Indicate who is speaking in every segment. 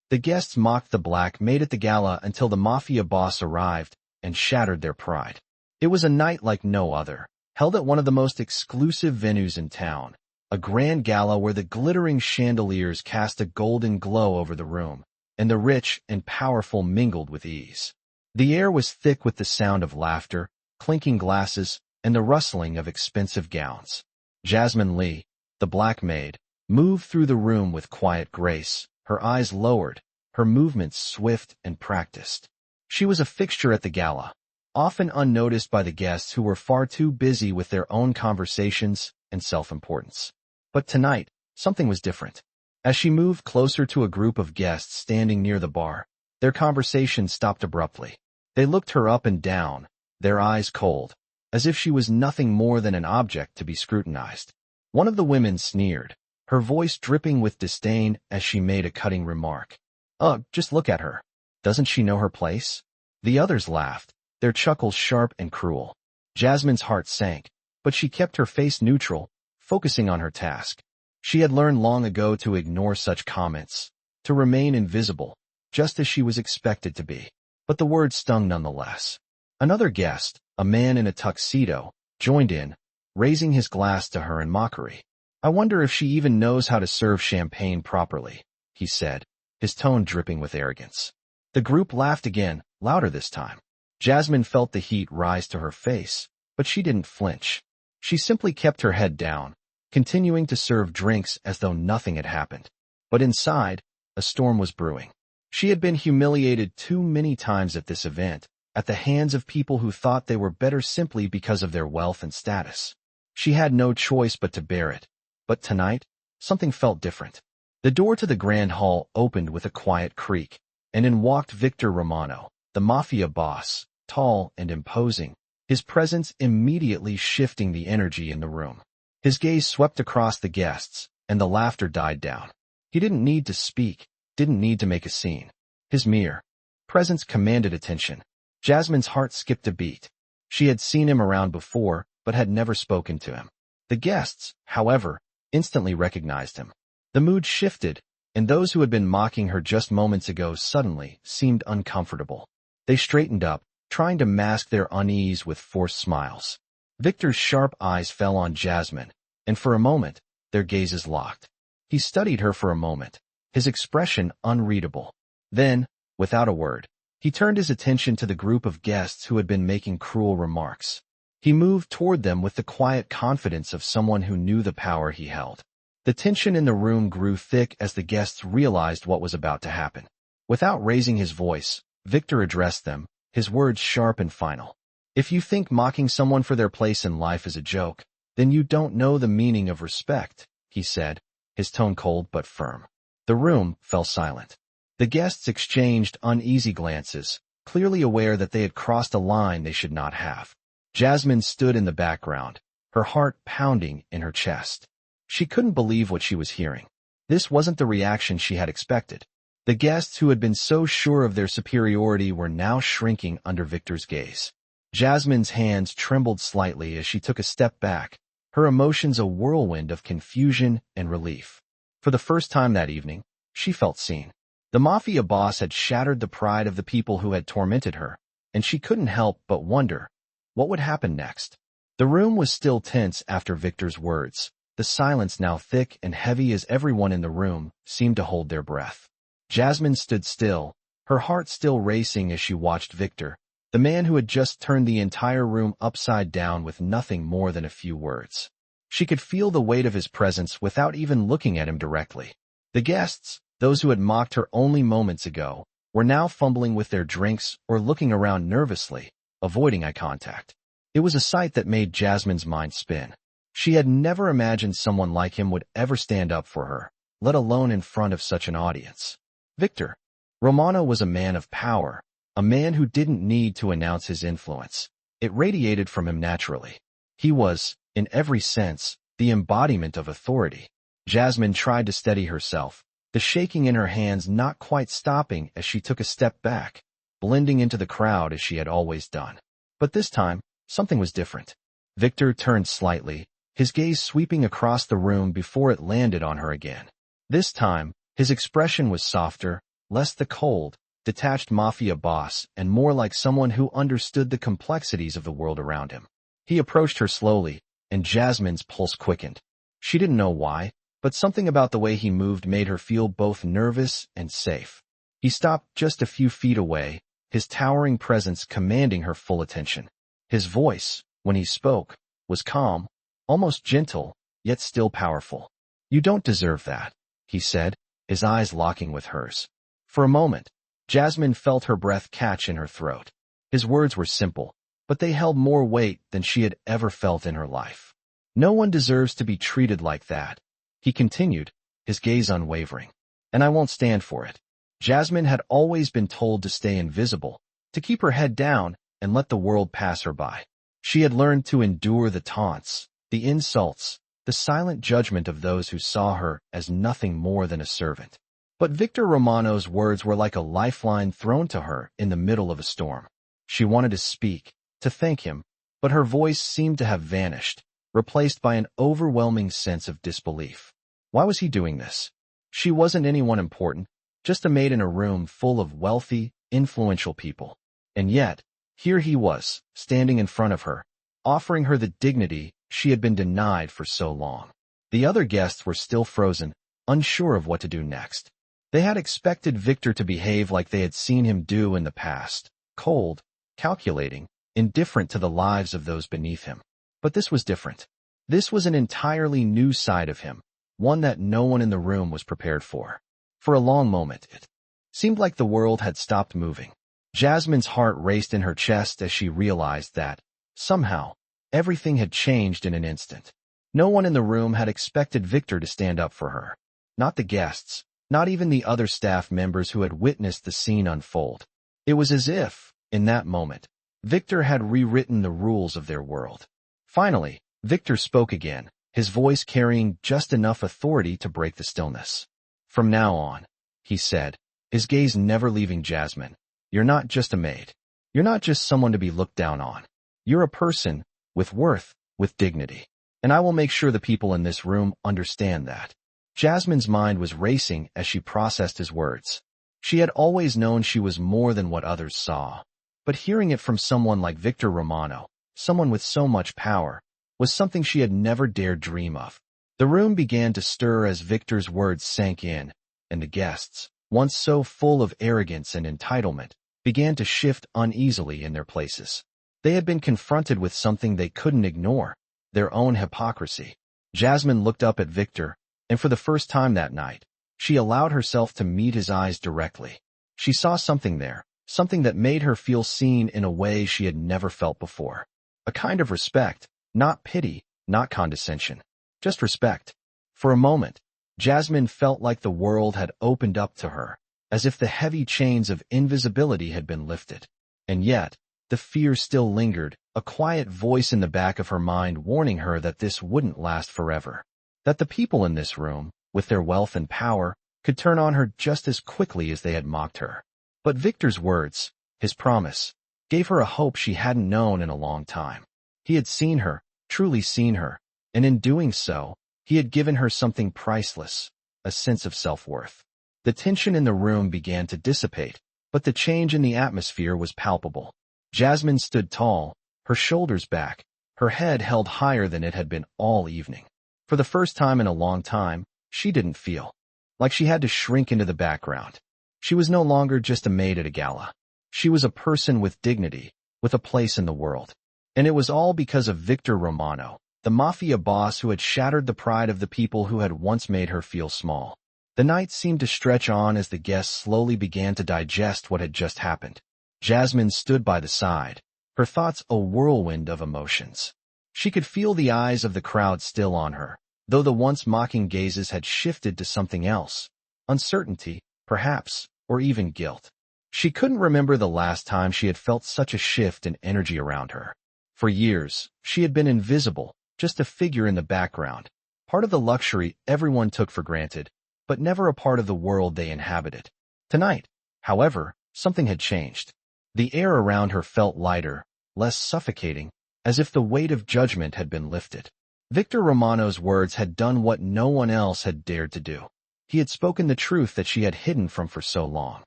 Speaker 1: The guests mocked the black maid at the gala until the Mafia boss arrived and shattered their pride. It was a night like no other, held at one of the most exclusive venues in town, a grand gala where the glittering chandeliers cast a golden glow over the room, and the rich and powerful mingled with ease. The air was thick with the sound of laughter, clinking glasses, and the rustling of expensive gowns. Jasmine Lee, the black maid, moved through the room with quiet grace, her eyes lowered, her movements swift and practiced. She was a fixture at the gala, often unnoticed by the guests who were far too busy with their own conversations and self-importance. But tonight, something was different. As she moved closer to a group of guests standing near the bar, their conversation stopped abruptly. They looked her up and down, their eyes cold, as if she was nothing more than an object to be scrutinized. One of the women sneered, her voice dripping with disdain as she made a cutting remark. "Ugh, just look at her. Doesn't she know her place?" The others laughed, their chuckles sharp and cruel. Jasmine's heart sank, but she kept her face neutral, focusing on her task. She had learned long ago to ignore such comments, to remain invisible, just as she was expected to be. But the words stung nonetheless. Another guest, a man in a tuxedo, joined in, raising his glass to her in mockery. "I wonder if she even knows how to serve champagne properly," he said, his tone dripping with arrogance. The group laughed again, louder this time. Jasmine felt the heat rise to her face, but she didn't flinch. She simply kept her head down, continuing to serve drinks as though nothing had happened. But inside, a storm was brewing. She had been humiliated too many times at this event, at the hands of people who thought they were better simply because of their wealth and status. She had no choice but to bear it. But tonight, something felt different. The door to the grand hall opened with a quiet creak, and in walked Victor Romano, the Mafia boss, tall and imposing, his presence immediately shifting the energy in the room. His gaze swept across the guests, and the laughter died down. He didn't need to speak, didn't need to make a scene. His mere presence commanded attention. Jasmine's heart skipped a beat. She had seen him around before, but had never spoken to him. The guests, however, instantly recognized him. The mood shifted, and those who had been mocking her just moments ago suddenly seemed uncomfortable. They straightened up, trying to mask their unease with forced smiles. Victor's sharp eyes fell on Jasmine, and for a moment, their gazes locked. He studied her for a moment, his expression unreadable. Then, without a word, he turned his attention to the group of guests who had been making cruel remarks. He moved toward them with the quiet confidence of someone who knew the power he held. The tension in the room grew thick as the guests realized what was about to happen. Without raising his voice, Victor addressed them, his words sharp and final. "If you think mocking someone for their place in life is a joke, then you don't know the meaning of respect," he said, his tone cold but firm. The room fell silent. The guests exchanged uneasy glances, clearly aware that they had crossed a line they should not have. Jasmine stood in the background, her heart pounding in her chest. She couldn't believe what she was hearing. This wasn't the reaction she had expected. The guests who had been so sure of their superiority were now shrinking under Victor's gaze. Jasmine's hands trembled slightly as she took a step back, her emotions a whirlwind of confusion and relief. For the first time that evening, she felt seen. The Mafia boss had shattered the pride of the people who had tormented her, and she couldn't help but wonder, what would happen next? The room was still tense after Victor's words, the silence now thick and heavy as everyone in the room seemed to hold their breath. Jasmine stood still, her heart still racing as she watched Victor, the man who had just turned the entire room upside down with nothing more than a few words. She could feel the weight of his presence without even looking at him directly. The guests, those who had mocked her only moments ago, were now fumbling with their drinks or looking around nervously, avoiding eye contact. It was a sight that made Jasmine's mind spin. She had never imagined someone like him would ever stand up for her, let alone in front of such an audience. Victor Romano was a man of power, a man who didn't need to announce his influence. It radiated from him naturally. He was, in every sense, the embodiment of authority. Jasmine tried to steady herself, the shaking in her hands not quite stopping as she took a step back, blending into the crowd as she had always done. But this time, something was different. Victor turned slightly, his gaze sweeping across the room before it landed on her again. This time, his expression was softer, less the cold, detached mafia boss and more like someone who understood the complexities of the world around him. He approached her slowly, and Jasmine's pulse quickened. She didn't know why, but something about the way he moved made her feel both nervous and safe. He stopped just a few feet away, his towering presence commanding her full attention. His voice, when he spoke, was calm, almost gentle, yet still powerful. "You don't deserve that," he said, his eyes locking with hers. For a moment, Jasmine felt her breath catch in her throat. His words were simple, but they held more weight than she had ever felt in her life. "No one deserves to be treated like that," he continued, his gaze unwavering. "And I won't stand for it." Jasmine had always been told to stay invisible, to keep her head down and let the world pass her by. She had learned to endure the taunts, the insults, the silent judgment of those who saw her as nothing more than a servant. But Victor Romano's words were like a lifeline thrown to her in the middle of a storm. She wanted to speak, to thank him, but her voice seemed to have vanished, replaced by an overwhelming sense of disbelief. Why was he doing this? She wasn't anyone important, just a maid in a room full of wealthy, influential people. And yet, here he was, standing in front of her, offering her the dignity she had been denied for so long. The other guests were still frozen, unsure of what to do next. They had expected Victor to behave like they had seen him do in the past, cold, calculating, indifferent to the lives of those beneath him. But this was different. This was an entirely new side of him, one that no one in the room was prepared for. For a long moment, it seemed like the world had stopped moving. Jasmine's heart raced in her chest as she realized that, somehow, everything had changed in an instant. No one in the room had expected Victor to stand up for her. Not the guests, not even the other staff members who had witnessed the scene unfold. It was as if, in that moment, Victor had rewritten the rules of their world. Finally, Victor spoke again, his voice carrying just enough authority to break the stillness. "From now on," he said, his gaze never leaving Jasmine, "you're not just a maid. You're not just someone to be looked down on. You're a person, with worth, with dignity. And I will make sure the people in this room understand that." Jasmine's mind was racing as she processed his words. She had always known she was more than what others saw. But hearing it from someone like Victor Romano, someone with so much power, was something she had never dared dream of. The room began to stir as Victor's words sank in, and the guests, once so full of arrogance and entitlement, began to shift uneasily in their places. They had been confronted with something they couldn't ignore, their own hypocrisy. Jasmine looked up at Victor, and for the first time that night, she allowed herself to meet his eyes directly. She saw something there, something that made her feel seen in a way she had never felt before. A kind of respect, not pity, not condescension, just respect. For a moment, Jasmine felt like the world had opened up to her, as if the heavy chains of invisibility had been lifted. And yet, the fear still lingered, a quiet voice in the back of her mind warning her that this wouldn't last forever. That the people in this room, with their wealth and power, could turn on her just as quickly as they had mocked her. But Victor's words, his promise, gave her a hope she hadn't known in a long time. He had seen her, truly seen her, and in doing so, he had given her something priceless, a sense of self-worth. The tension in the room began to dissipate, but the change in the atmosphere was palpable. Jasmine stood tall, her shoulders back, her head held higher than it had been all evening. For the first time in a long time, she didn't feel like she had to shrink into the background. She was no longer just a maid at a gala. She was a person with dignity, with a place in the world. And it was all because of Victor Romano, the mafia boss who had shattered the pride of the people who had once made her feel small. The night seemed to stretch on as the guests slowly began to digest what had just happened. Jasmine stood by the side, her thoughts a whirlwind of emotions. She could feel the eyes of the crowd still on her, though the once mocking gazes had shifted to something else. Uncertainty, perhaps, or even guilt. She couldn't remember the last time she had felt such a shift in energy around her. For years, she had been invisible, just a figure in the background, part of the luxury everyone took for granted, but never a part of the world they inhabited. Tonight, however, something had changed. The air around her felt lighter, less suffocating, as if the weight of judgment had been lifted. Victor Romano's words had done what no one else had dared to do. He had spoken the truth that she had hidden from for so long.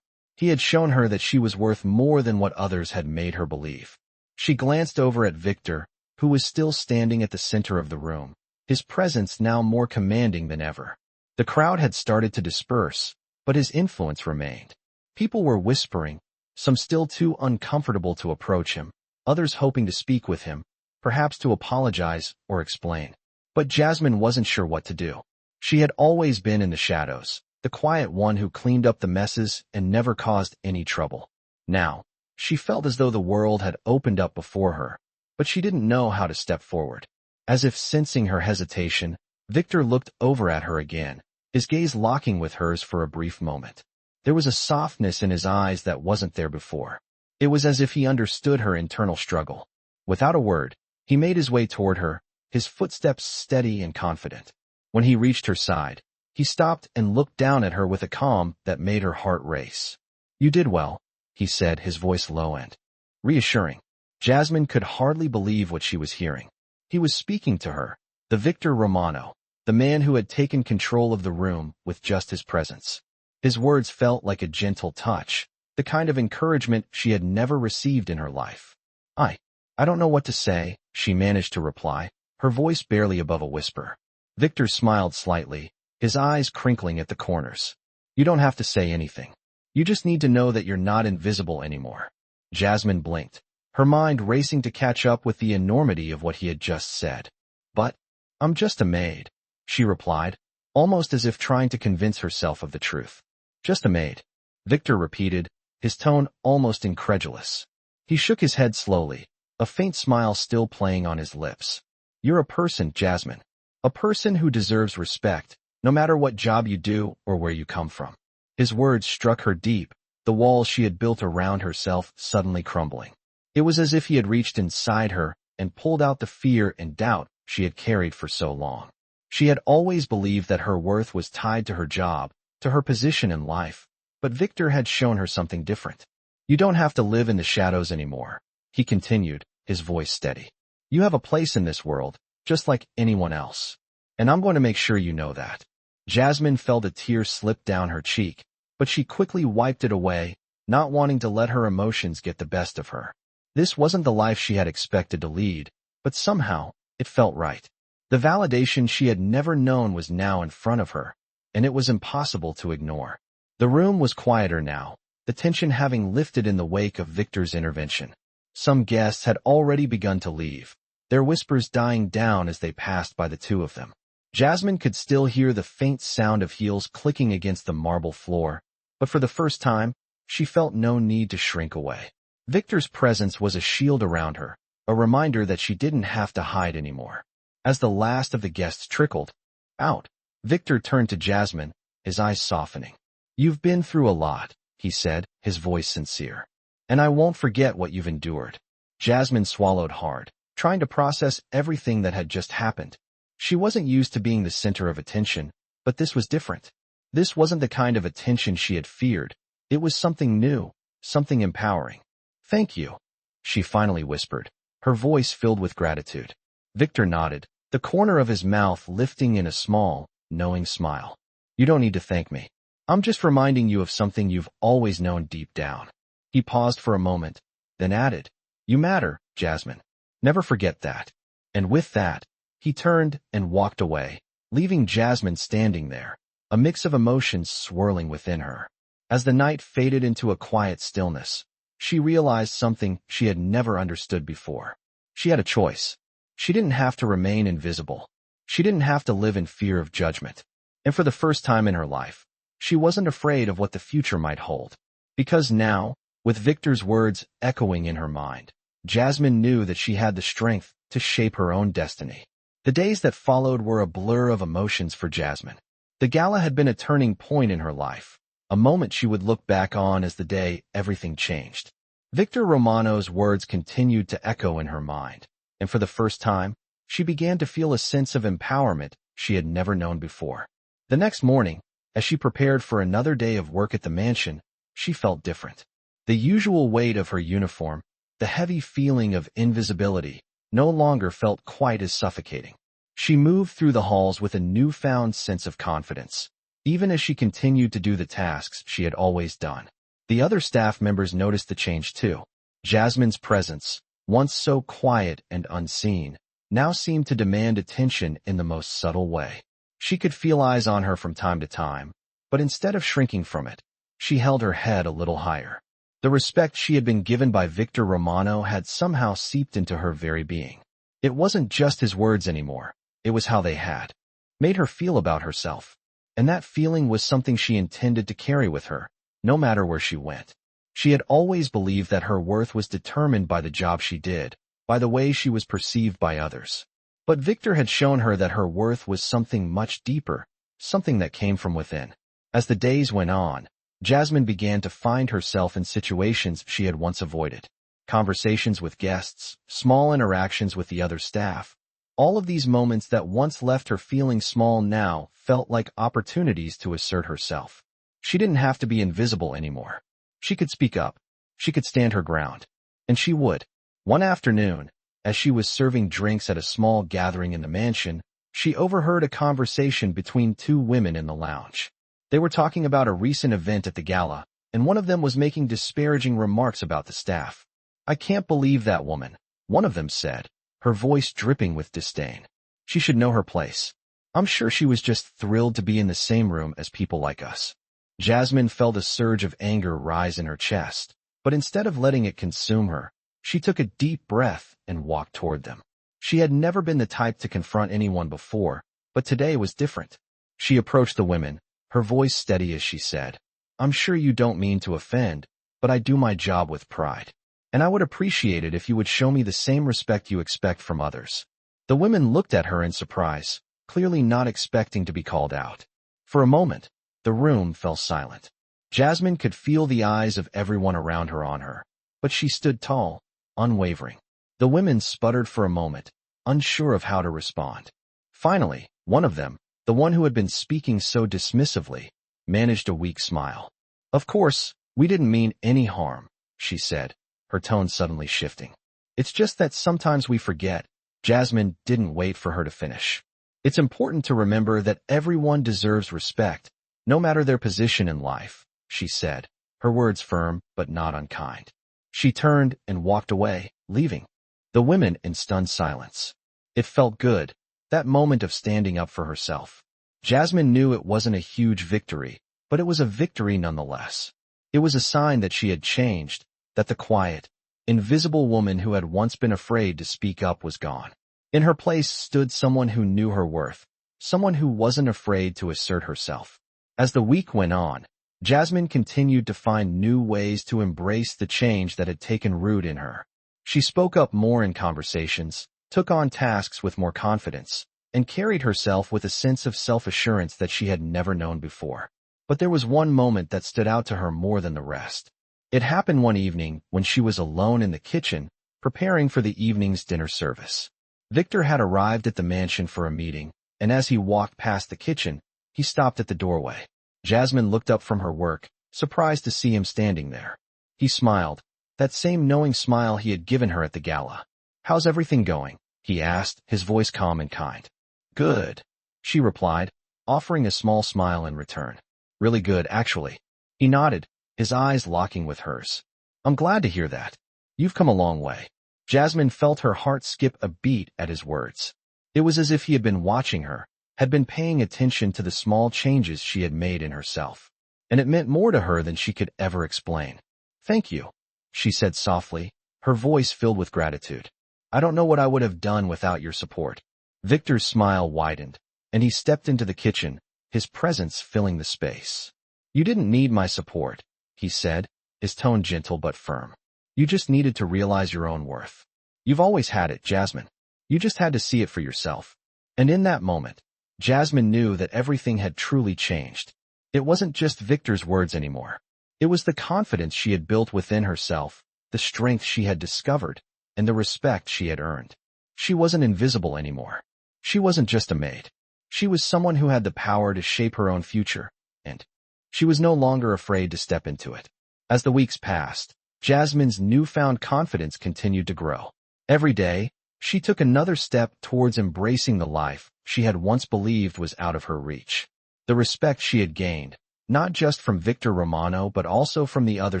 Speaker 1: He had shown her that she was worth more than what others had made her believe. She glanced over at Victor, who was still standing at the center of the room, his presence now more commanding than ever. The crowd had started to disperse, but his influence remained. People were whispering, some still too uncomfortable to approach him, others hoping to speak with him, perhaps to apologize or explain. But Jasmine wasn't sure what to do. She had always been in the shadows, the quiet one who cleaned up the messes and never caused any trouble. Now, she felt as though the world had opened up before her, but she didn't know how to step forward. As if sensing her hesitation, Victor looked over at her again, his gaze locking with hers for a brief moment. There was a softness in his eyes that wasn't there before. It was as if he understood her internal struggle. Without a word, he made his way toward her, his footsteps steady and confident. When he reached her side, he stopped and looked down at her with a calm that made her heart race. "You did well," he said, his voice low and reassuring. Jasmine could hardly believe what she was hearing. He was speaking to her, the Victor Romano, the man who had taken control of the room with just his presence. His words felt like a gentle touch, the kind of encouragement she had never received in her life. I don't know what to say," she managed to reply, her voice barely above a whisper. Victor smiled slightly, his eyes crinkling at the corners. "You don't have to say anything. You just need to know that you're not invisible anymore." Jasmine blinked, her mind racing to catch up with the enormity of what he had just said. "But I'm just a maid," she replied, almost as if trying to convince herself of the truth. "Just a maid," Victor repeated, his tone almost incredulous. He shook his head slowly, a faint smile still playing on his lips. "You're a person, Jasmine. A person who deserves respect, no matter what job you do or where you come from." His words struck her deep, the walls she had built around herself suddenly crumbling. It was as if he had reached inside her and pulled out the fear and doubt she had carried for so long. She had always believed that her worth was tied to her job, to her position in life, but Victor had shown her something different. "You don't have to live in the shadows anymore," he continued, his voice steady. "You have a place in this world, just like anyone else. And I'm going to make sure you know that." Jasmine felt a tear slip down her cheek, but she quickly wiped it away, not wanting to let her emotions get the best of her. This wasn't the life she had expected to lead, but somehow, it felt right. The validation she had never known was now in front of her, and it was impossible to ignore. The room was quieter now, the tension having lifted in the wake of Victor's intervention. Some guests had already begun to leave, their whispers dying down as they passed by the two of them. Jasmine could still hear the faint sound of heels clicking against the marble floor, but for the first time, she felt no need to shrink away. Victor's presence was a shield around her, a reminder that she didn't have to hide anymore. As the last of the guests trickled out, Victor turned to Jasmine, his eyes softening. "You've been through a lot," he said, his voice sincere. "And I won't forget what you've endured." Jasmine swallowed hard, trying to process everything that had just happened. She wasn't used to being the center of attention, but this was different. This wasn't the kind of attention she had feared. It was something new, something empowering. "Thank you," she finally whispered, her voice filled with gratitude. Victor nodded, the corner of his mouth lifting in a small, knowing smile. "You don't need to thank me. I'm just reminding you of something you've always known deep down." He paused for a moment, then added, "You matter, Jasmine. Never forget that." And with that, he turned and walked away, leaving Jasmine standing there, a mix of emotions swirling within her. As the night faded into a quiet stillness, she realized something she had never understood before. She had a choice. She didn't have to remain invisible. She didn't have to live in fear of judgment. And for the first time in her life, she wasn't afraid of what the future might hold. Because now, with Victor's words echoing in her mind, Jasmine knew that she had the strength to shape her own destiny. The days that followed were a blur of emotions for Jasmine. The gala had been a turning point in her life, a moment she would look back on as the day everything changed. Victor Romano's words continued to echo in her mind, and for the first time, she began to feel a sense of empowerment she had never known before. The next morning, as she prepared for another day of work at the mansion, she felt different. The usual weight of her uniform, the heavy feeling of invisibility, no longer felt quite as suffocating. She moved through the halls with a newfound sense of confidence. even as she continued to do the tasks she had always done. The other staff members noticed the change too. Jasmine's presence, once so quiet and unseen, now seemed to demand attention in the most subtle way. She could feel eyes on her from time to time, but instead of shrinking from it, she held her head a little higher. The respect she had been given by Victor Romano had somehow seeped into her very being. It wasn't just his words anymore, it was how they had made her feel about herself. And that feeling was something she intended to carry with her, no matter where she went. She had always believed that her worth was determined by the job she did, by the way she was perceived by others. But Victor had shown her that her worth was something much deeper, something that came from within. As the days went on, Jasmine began to find herself in situations she had once avoided. Conversations with guests, small interactions with the other staff. All of these moments that once left her feeling small now felt like opportunities to assert herself. She didn't have to be invisible anymore. She could speak up. She could stand her ground. And she would. One afternoon, as she was serving drinks at a small gathering in the mansion, she overheard a conversation between two women in the lounge. They were talking about a recent event at the gala, and one of them was making disparaging remarks about the staff. "I can't believe that woman," one of them said, her voice dripping with disdain. "She should know her place. I'm sure she was just thrilled to be in the same room as people like us." Jasmine felt a surge of anger rise in her chest, but instead of letting it consume her, she took a deep breath and walked toward them. She had never been the type to confront anyone before, but today was different. She approached the women, her voice steady as she said, "I'm sure you don't mean to offend, but I do my job with pride. And I would appreciate it if you would show me the same respect you expect from others." The women looked at her in surprise, clearly not expecting to be called out. For a moment, the room fell silent. Jasmine could feel the eyes of everyone around her on her, but she stood tall, unwavering. The women sputtered for a moment, unsure of how to respond. Finally, one of them, the one who had been speaking so dismissively, managed a weak smile. "Of course, we didn't mean any harm," she said, her tone suddenly shifting. "It's just that sometimes we forget." Jasmine didn't wait for her to finish. "It's important to remember that everyone deserves respect, no matter their position in life," she said, her words firm but not unkind. She turned and walked away, leaving the women in stunned silence. It felt good, that moment of standing up for herself. Jasmine knew it wasn't a huge victory, but it was a victory nonetheless. It was a sign that she had changed, that the quiet, invisible woman who had once been afraid to speak up was gone. In her place stood someone who knew her worth, someone who wasn't afraid to assert herself. As the week went on, Jasmine continued to find new ways to embrace the change that had taken root in her. She spoke up more in conversations, took on tasks with more confidence, and carried herself with a sense of self-assurance that she had never known before. But there was one moment that stood out to her more than the rest. It happened one evening when she was alone in the kitchen, preparing for the evening's dinner service. Victor had arrived at the mansion for a meeting, and as he walked past the kitchen, he stopped at the doorway. Jasmine looked up from her work, surprised to see him standing there. He smiled, that same knowing smile he had given her at the gala. "How's everything going?" he asked, his voice calm and kind. "Good," she replied, offering a small smile in return. "Really good, actually." He nodded, his eyes locking with hers. "I'm glad to hear that. You've come a long way." Jasmine felt her heart skip a beat at his words. It was as if he had been watching her, had been paying attention to the small changes she had made in herself. And it meant more to her than she could ever explain. "Thank you," she said softly, her voice filled with gratitude. "I don't know what I would have done without your support." Victor's smile widened, and he stepped into the kitchen, his presence filling the space. "You didn't need my support," he said, his tone gentle but firm. "You just needed to realize your own worth. You've always had it, Jasmine. You just had to see it for yourself." And in that moment, Jasmine knew that everything had truly changed. It wasn't just Victor's words anymore. It was the confidence she had built within herself, the strength she had discovered, and the respect she had earned. She wasn't invisible anymore. She wasn't just a maid. She was someone who had the power to shape her own future, and she was no longer afraid to step into it. As the weeks passed, Jasmine's newfound confidence continued to grow. Every day, she took another step towards embracing the life she had once believed was out of her reach. The respect she had gained, not just from Victor Romano but also from the other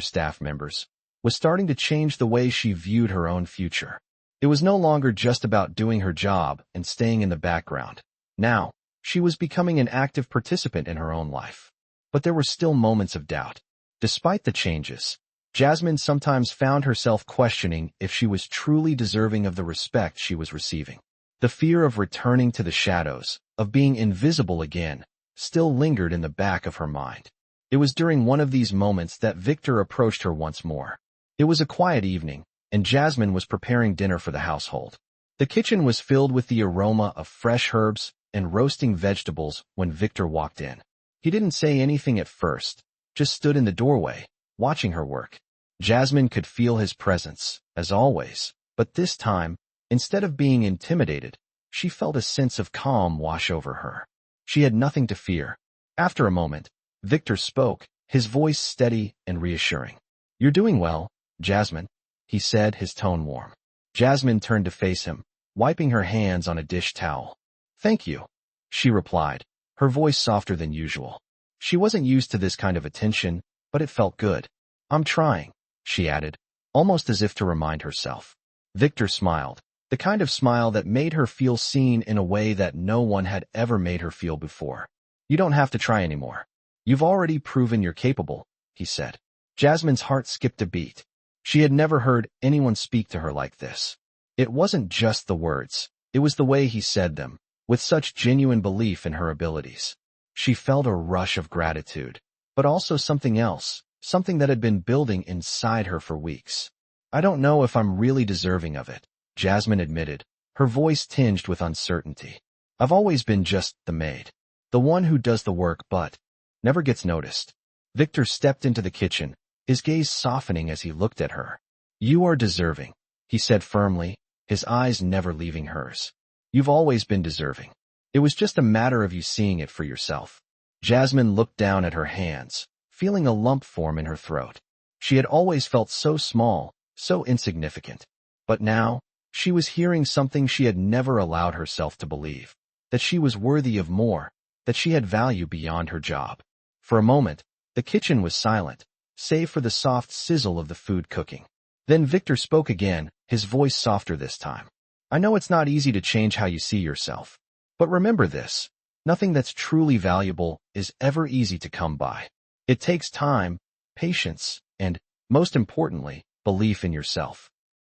Speaker 1: staff members, was starting to change the way she viewed her own future. It was no longer just about doing her job and staying in the background. Now, she was becoming an active participant in her own life. But there were still moments of doubt. Despite the changes, Jasmine sometimes found herself questioning if she was truly deserving of the respect she was receiving. The fear of returning to the shadows, of being invisible again, still lingered in the back of her mind. It was during one of these moments that Victor approached her once more. It was a quiet evening, and Jasmine was preparing dinner for the household. The kitchen was filled with the aroma of fresh herbs and roasting vegetables when Victor walked in. He didn't say anything at first, just stood in the doorway, watching her work. Jasmine could feel his presence, as always, but this time, instead of being intimidated, she felt a sense of calm wash over her. She had nothing to fear. After a moment, Victor spoke, his voice steady and reassuring. "You're doing well, Jasmine," he said, his tone warm. Jasmine turned to face him, wiping her hands on a dish towel. "Thank you," she replied, her voice softer than usual. She wasn't used to this kind of attention, but it felt good. "I'm trying," she added, almost as if to remind herself. Victor smiled, the kind of smile that made her feel seen in a way that no one had ever made her feel before. "You don't have to try anymore. You've already proven you're capable," he said. Jasmine's heart skipped a beat. She had never heard anyone speak to her like this. It wasn't just the words, it was the way he said them, with such genuine belief in her abilities. She felt a rush of gratitude, but also something else, something that had been building inside her for weeks. "I don't know if I'm really deserving of it," Jasmine admitted, her voice tinged with uncertainty. "I've always been just the maid, the one who does the work but never gets noticed." Victor stepped into the kitchen, his gaze softening as he looked at her. "You are deserving," he said firmly, his eyes never leaving hers. "You've always been deserving. It was just a matter of you seeing it for yourself." Jasmine looked down at her hands, feeling a lump form in her throat. She had always felt so small, so insignificant. But now, she was hearing something she had never allowed herself to believe, that she was worthy of more, that she had value beyond her job. For a moment, the kitchen was silent, save for the soft sizzle of the food cooking. Then Victor spoke again, his voice softer this time. "I know it's not easy to change how you see yourself. But remember this, nothing that's truly valuable is ever easy to come by. It takes time, patience, and, most importantly, belief in yourself."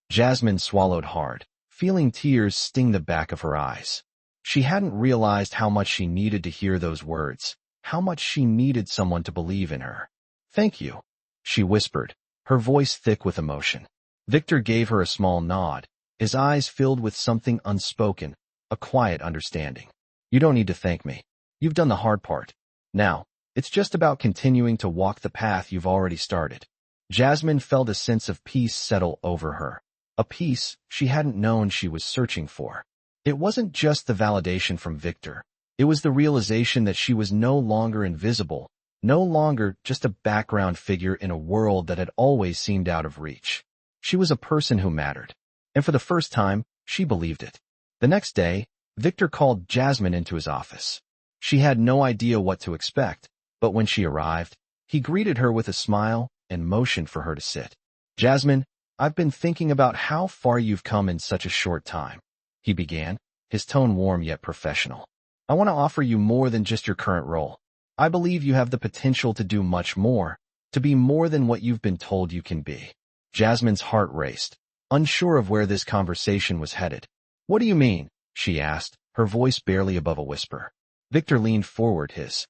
Speaker 1: Jasmine swallowed hard, feeling tears sting the back of her eyes. She hadn't realized how much she needed to hear those words, how much she needed someone to believe in her. "Thank you," she whispered, her voice thick with emotion. Victor gave her a small nod, his eyes filled with something unspoken, a quiet understanding. "You don't need to thank me. You've done the hard part. Now, it's just about continuing to walk the path you've already started." Jasmine felt a sense of peace settle over her, a peace she hadn't known she was searching for. It wasn't just the validation from Victor. It was the realization that she was no longer invisible, no longer just a background figure in a world that had always seemed out of reach. She was a person who mattered. And for the first time, she believed it. The next day, Victor called Jasmine into his office. She had no idea what to expect, but when she arrived, he greeted her with a smile and motioned for her to sit. "Jasmine, I've been thinking about how far you've come in such a short time," he began, his tone warm yet professional. "I want to offer you more than just your current role. I believe you have the potential to do much more, to be more than what you've been told you can be." Jasmine's heart raced, unsure of where this conversation was headed. "What do you mean?" she asked, her voice barely above a whisper. Victor leaned forward, his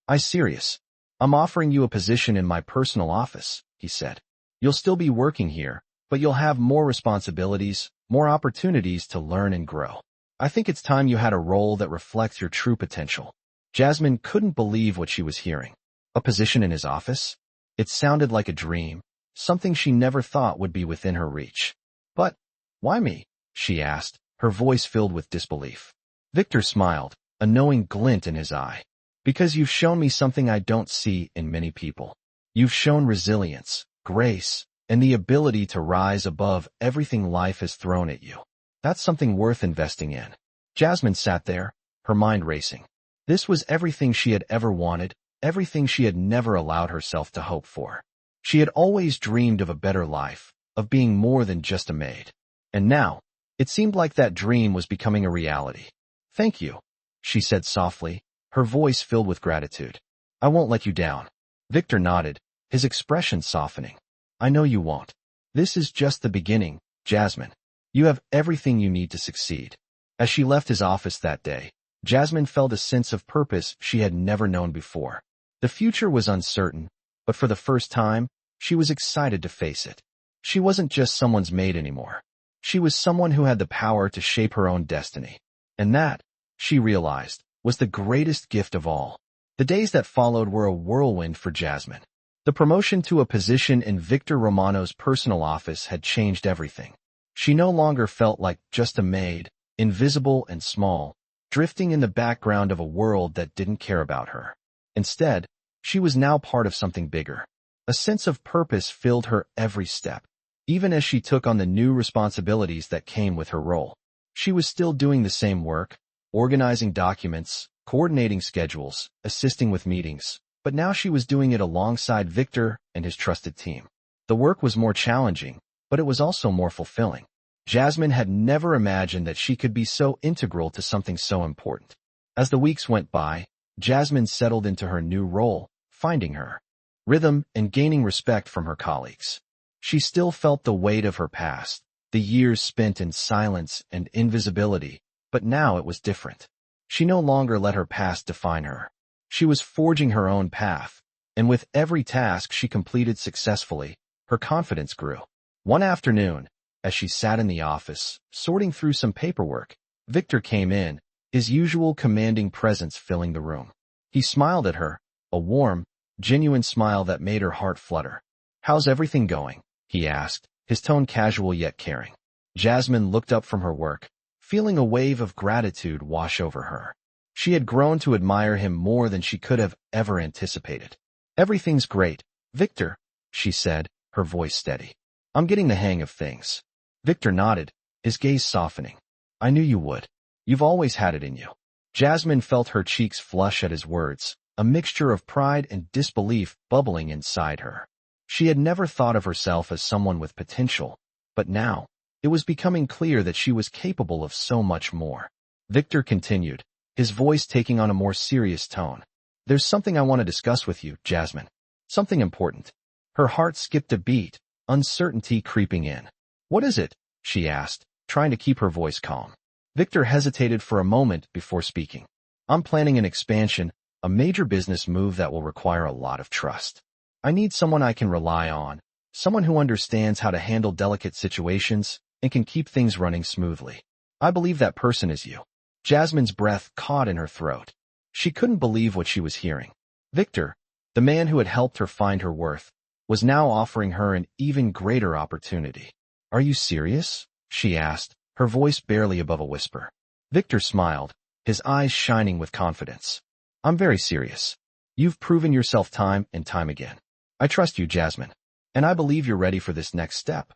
Speaker 1: eyes serious. "I'm offering you a position in my personal office," he said. "You'll still be working here, but you'll have more responsibilities, more opportunities to learn and grow. I think it's time you had a role that reflects your true potential." Jasmine couldn't believe what she was hearing. A position in his office? It sounded like a dream, something she never thought would be within her reach. "But why me?" she asked, her voice filled with disbelief. Victor smiled, a knowing glint in his eye. "Because you've shown me something I don't see in many people. You've shown resilience, grace, and the ability to rise above everything life has thrown at you. That's something worth investing in." Jasmine sat there, her mind racing. This was everything she had ever wanted, everything she had never allowed herself to hope for. She had always dreamed of a better life, of being more than just a maid. And now, it seemed like that dream was becoming a reality. "Thank you," she said softly, her voice filled with gratitude. "I won't let you down." Victor nodded, his expression softening. "I know you won't. This is just the beginning, Jasmine. You have everything you need to succeed." As she left his office that day, Jasmine felt a sense of purpose she had never known before. The future was uncertain, but for the first time, she was excited to face it. She wasn't just someone's maid anymore. She was someone who had the power to shape her own destiny. And that, she realized, was the greatest gift of all. The days that followed were a whirlwind for Jasmine. The promotion to a position in Victor Romano's personal office had changed everything. She no longer felt like just a maid, invisible and small, drifting in the background of a world that didn't care about her. Instead, she was now part of something bigger. A sense of purpose filled her every step. Even as she took on the new responsibilities that came with her role, she was still doing the same work, organizing documents, coordinating schedules, assisting with meetings, but now she was doing it alongside Victor and his trusted team. The work was more challenging, but it was also more fulfilling. Jasmine had never imagined that she could be so integral to something so important. As the weeks went by, Jasmine settled into her new role, finding her rhythm and gaining respect from her colleagues. She still felt the weight of her past, the years spent in silence and invisibility, but now it was different. She no longer let her past define her. She was forging her own path, and with every task she completed successfully, her confidence grew. One afternoon, as she sat in the office, sorting through some paperwork, Victor came in, his usual commanding presence filling the room. He smiled at her, a warm, genuine smile that made her heart flutter. "How's everything going?" he asked, his tone casual yet caring. Jasmine looked up from her work, feeling a wave of gratitude wash over her. She had grown to admire him more than she could have ever anticipated. "Everything's great, Victor," she said, her voice steady. "I'm getting the hang of things." Victor nodded, his gaze softening. "I knew you would. You've always had it in you." Jasmine felt her cheeks flush at his words, a mixture of pride and disbelief bubbling inside her. She had never thought of herself as someone with potential, but now, it was becoming clear that she was capable of so much more. Victor continued, his voice taking on a more serious tone. "There's something I want to discuss with you, Jasmine. Something important." Her heart skipped a beat, uncertainty creeping in. "What is it?" she asked, trying to keep her voice calm. Victor hesitated for a moment before speaking. "I'm planning an expansion, a major business move that will require a lot of trust. I need someone I can rely on, someone who understands how to handle delicate situations and can keep things running smoothly. I believe that person is you." Jasmine's breath caught in her throat. She couldn't believe what she was hearing. Victor, the man who had helped her find her worth, was now offering her an even greater opportunity. "Are you serious?" she asked, her voice barely above a whisper. Victor smiled, his eyes shining with confidence. "I'm very serious. You've proven yourself time and time again. I trust you, Jasmine, and I believe you're ready for this next step."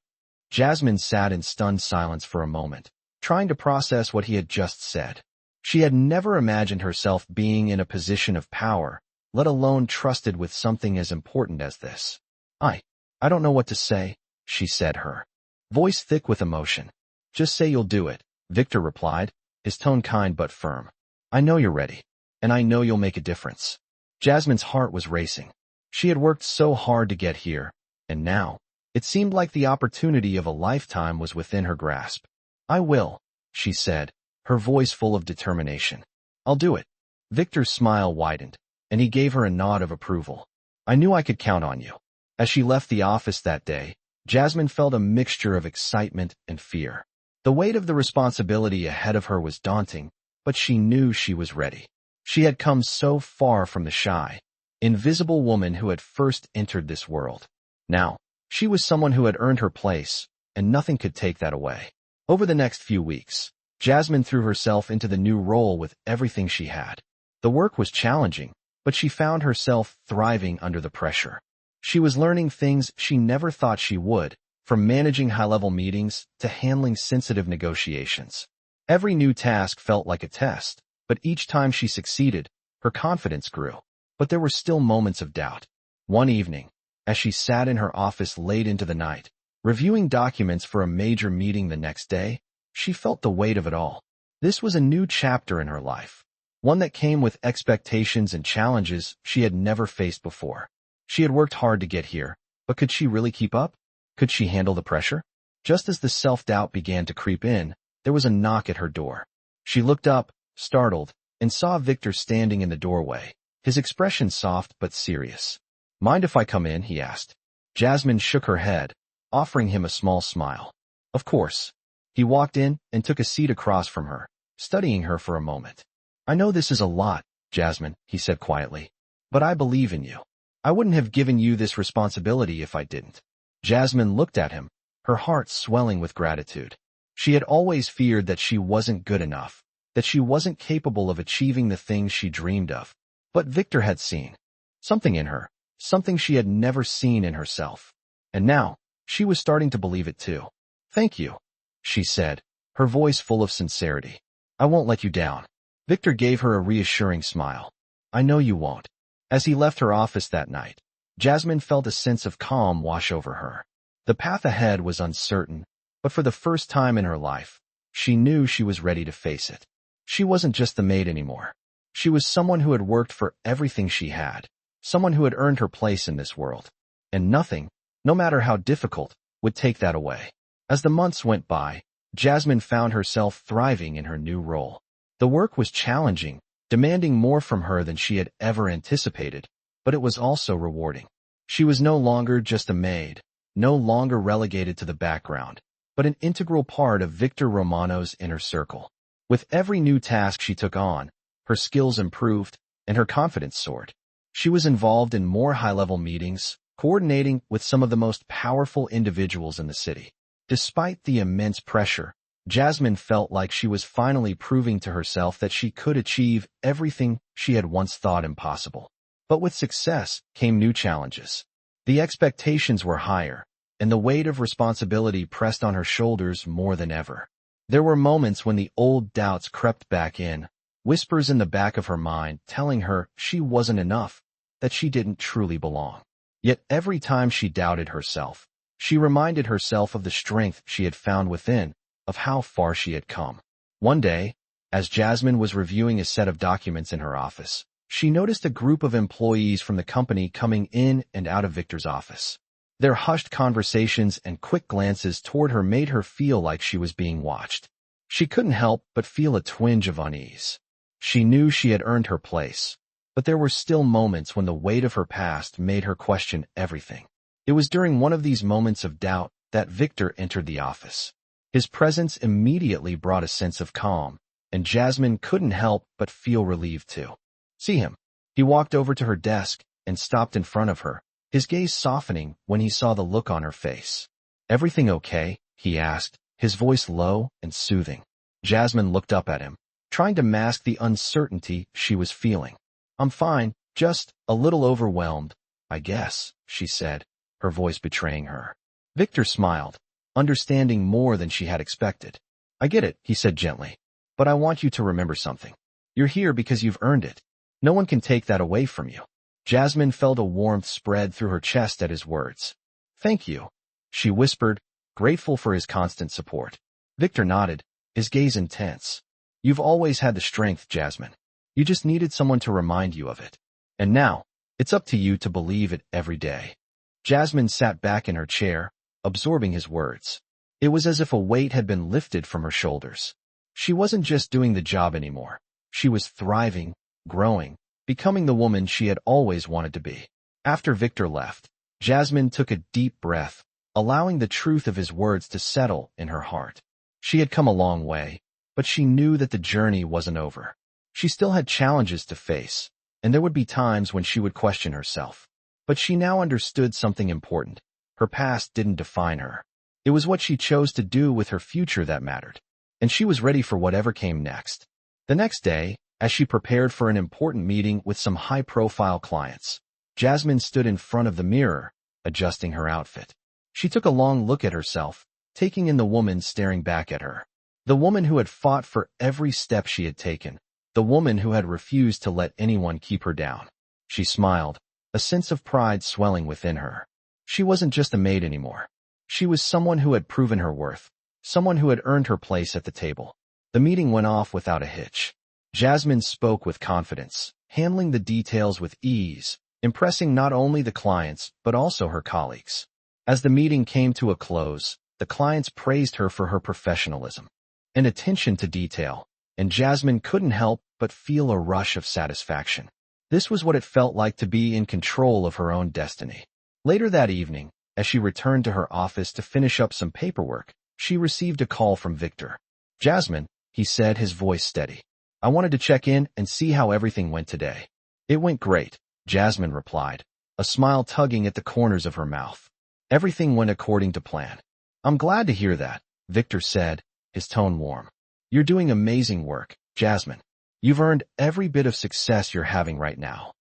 Speaker 1: Jasmine sat in stunned silence for a moment, trying to process what he had just said. She had never imagined herself being in a position of power, let alone trusted with something as important as this. I don't know what to say," she said, her voice thick with emotion. "Just say you'll do it," Victor replied, his tone kind but firm. "I know you're ready, and I know you'll make a difference." Jasmine's heart was racing. She had worked so hard to get here, and now, it seemed like the opportunity of a lifetime was within her grasp. "I will," she said, her voice full of determination. "I'll do it." Victor's smile widened, and he gave her a nod of approval. "I knew I could count on you." As she left the office that day, Jasmine felt a mixture of excitement and fear. The weight of the responsibility ahead of her was daunting, but she knew she was ready. She had come so far from the shy, invisible woman who had first entered this world. Now, she was someone who had earned her place, and nothing could take that away. Over the next few weeks, Jasmine threw herself into the new role with everything she had. The work was challenging, but she found herself thriving under the pressure. She was learning things she never thought she would, from managing high-level meetings to handling sensitive negotiations. Every new task felt like a test, but each time she succeeded, Her confidence grew. But there were still moments of doubt. One evening, as she sat in her office late into the night, reviewing documents for a major meeting the next day, she felt the weight of it all. This was a new chapter in her life, one that came with expectations and challenges she had never faced before. She had worked hard to get here, but could she really keep up? Could she handle the pressure? Just as the self-doubt began to creep in, there was a knock at her door. She looked up, startled, and saw Victor standing in the doorway, his expression soft but serious. "Mind if I come in?" he asked. Jasmine shook her head, offering him a small smile. "Of course." He walked in and took a seat across from her, studying her for a moment. "I know this is a lot, Jasmine," he said quietly, "but I believe in you. I wouldn't have given you this responsibility if I didn't." Jasmine looked at him, her heart swelling with gratitude. She had always feared that she wasn't good enough, that she wasn't capable of achieving the things she dreamed of. But Victor had seen something in her, something she had never seen in herself. And now, she was starting to believe it too. "Thank you," she said, her voice full of sincerity. "I won't let you down." Victor gave her a reassuring smile. "I know you won't." As he left her office that night, Jasmine felt a sense of calm wash over her. The path ahead was uncertain, but for the first time in her life, she knew she was ready to face it. She wasn't just the maid anymore. She was someone who had worked for everything she had, someone who had earned her place in this world. And nothing, no matter how difficult, would take that away. As the months went by, Jasmine found herself thriving in her new role. The work was challenging, demanding more from her than she had ever anticipated, but it was also rewarding. She was no longer just a maid, no longer relegated to the background, but an integral part of Victor Romano's inner circle. With every new task she took on, her skills improved, and her confidence soared. She was involved in more high-level meetings, coordinating with some of the most powerful individuals in the city. Despite the immense pressure, Jasmine felt like she was finally proving to herself that she could achieve everything she had once thought impossible. But with success came new challenges. The expectations were higher, and the weight of responsibility pressed on her shoulders more than ever. There were moments when the old doubts crept back in, whispers in the back of her mind telling her she wasn't enough, that she didn't truly belong. Yet every time she doubted herself, she reminded herself of the strength she had found within, of how far she had come. One day, as Jasmine was reviewing a set of documents in her office, she noticed a group of employees from the company coming in and out of Victor's office. Their hushed conversations and quick glances toward her made her feel like she was being watched. She couldn't help but feel a twinge of unease. She knew she had earned her place, but there were still moments when the weight of her past made her question everything. It was during one of these moments of doubt that Victor entered the office. His presence immediately brought a sense of calm, and Jasmine couldn't help but feel relieved too. "See him." He walked over to her desk and stopped in front of her, his gaze softening when he saw the look on her face. "Everything okay?" he asked, his voice low and soothing. Jasmine looked up at him, trying to mask the uncertainty she was feeling. "I'm fine, just a little overwhelmed, I guess," she said, her voice betraying her. Victor smiled, understanding more than she had expected. "I get it," he said gently, "but I want you to remember something. You're here because you've earned it. No one can take that away from you." Jasmine felt a warmth spread through her chest at his words. "Thank you," she whispered, grateful for his constant support. Victor nodded, his gaze intense. "You've always had the strength, Jasmine. You just needed someone to remind you of it. And now, it's up to you to believe it every day." Jasmine sat back in her chair, absorbing his words. It was as if a weight had been lifted from her shoulders. She wasn't just doing the job anymore. She was thriving, growing, becoming the woman she had always wanted to be. After Victor left, Jasmine took a deep breath, allowing the truth of his words to settle in her heart. She had come a long way, but she knew that the journey wasn't over. She still had challenges to face, and there would be times when she would question herself. But she now understood something important. Her past didn't define her. It was what she chose to do with her future that mattered, and she was ready for whatever came next. The next day, as she prepared for an important meeting with some high-profile clients, Jasmine stood in front of the mirror, adjusting her outfit. She took a long look at herself, taking in the woman staring back at her. The woman who had fought for every step she had taken, the woman who had refused to let anyone keep her down. She smiled, a sense of pride swelling within her. She wasn't just a maid anymore. She was someone who had proven her worth, someone who had earned her place at the table. The meeting went off without a hitch. Jasmine spoke with confidence, handling the details with ease, impressing not only the clients but also her colleagues. As the meeting came to a close, the clients praised her for her professionalism and attention to detail, and Jasmine couldn't help but feel a rush of satisfaction. This was what it felt like to be in control of her own destiny. Later that evening, as she returned to her office to finish up some paperwork, she received a call from Victor. "Jasmine," he said, his voice steady. "I wanted to check in and see how everything went today." "It went great," Jasmine replied, a smile tugging at the corners of her mouth. "Everything went according to plan." "I'm glad to hear that," Victor said, his tone warm. "You're doing amazing work, Jasmine. You've earned every bit of success you're having right now."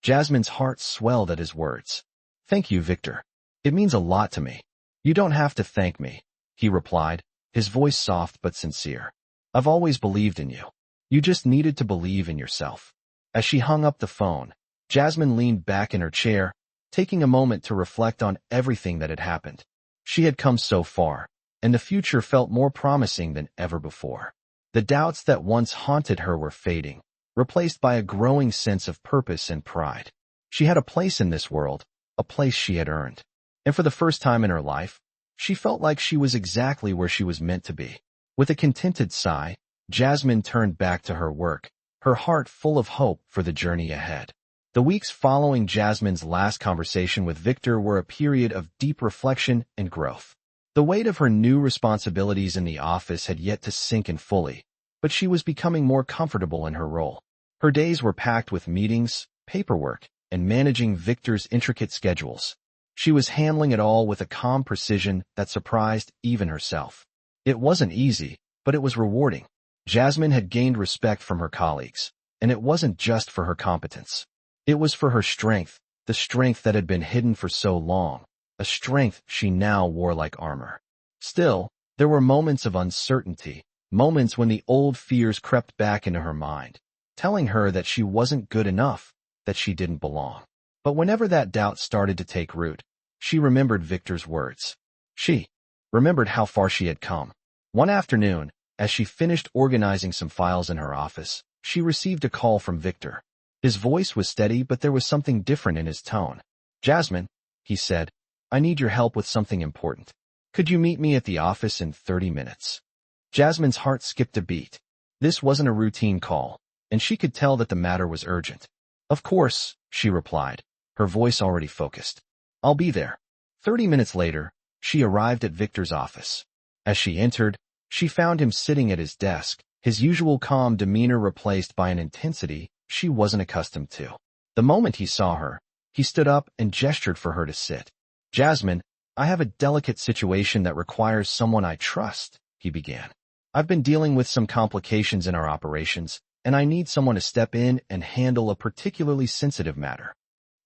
Speaker 1: Jasmine's heart swelled at his words. "Thank you, Victor. It means a lot to me." "You don't have to thank me," he replied, his voice soft but sincere. "I've always believed in you. You just needed to believe in yourself." As she hung up the phone, Jasmine leaned back in her chair, taking a moment to reflect on everything that had happened. She had come so far, and the future felt more promising than ever before. The doubts that once haunted her were fading, replaced by a growing sense of purpose and pride. She had a place in this world, a place she had earned. And for the first time in her life, she felt like she was exactly where she was meant to be. With a contented sigh, Jasmine turned back to her work, her heart full of hope for the journey ahead. The weeks following Jasmine's last conversation with Victor were a period of deep reflection and growth. The weight of her new responsibilities in the office had yet to sink in fully, but she was becoming more comfortable in her role. Her days were packed with meetings, paperwork, and managing Victor's intricate schedules. She was handling it all with a calm precision that surprised even herself. It wasn't easy, but it was rewarding. Jasmine had gained respect from her colleagues, and it wasn't just for her competence. It was for her strength, the strength that had been hidden for so long, a strength she now wore like armor. Still, there were moments of uncertainty, moments when the old fears crept back into her mind, telling her that she wasn't good enough, that she didn't belong. But whenever that doubt started to take root, she remembered Victor's words. She remembered how far she had come. One afternoon, as she finished organizing some files in her office, she received a call from Victor. His voice was steady, but there was something different in his tone. "Jasmine," he said, "I need your help with something important. Could you meet me at the office in 30 minutes? Jasmine's heart skipped a beat. This wasn't a routine call, and she could tell that the matter was urgent. "Of course," she replied, her voice already focused. "I'll be there." 30 minutes later, she arrived at Victor's office. As she entered, she found him sitting at his desk, his usual calm demeanor replaced by an intensity she wasn't accustomed to. The moment he saw her, he stood up and gestured for her to sit. "Jasmine, I have a delicate situation that requires someone I trust," he began. "I've been dealing with some complications in our operations, and I need someone to step in and handle a particularly sensitive matter."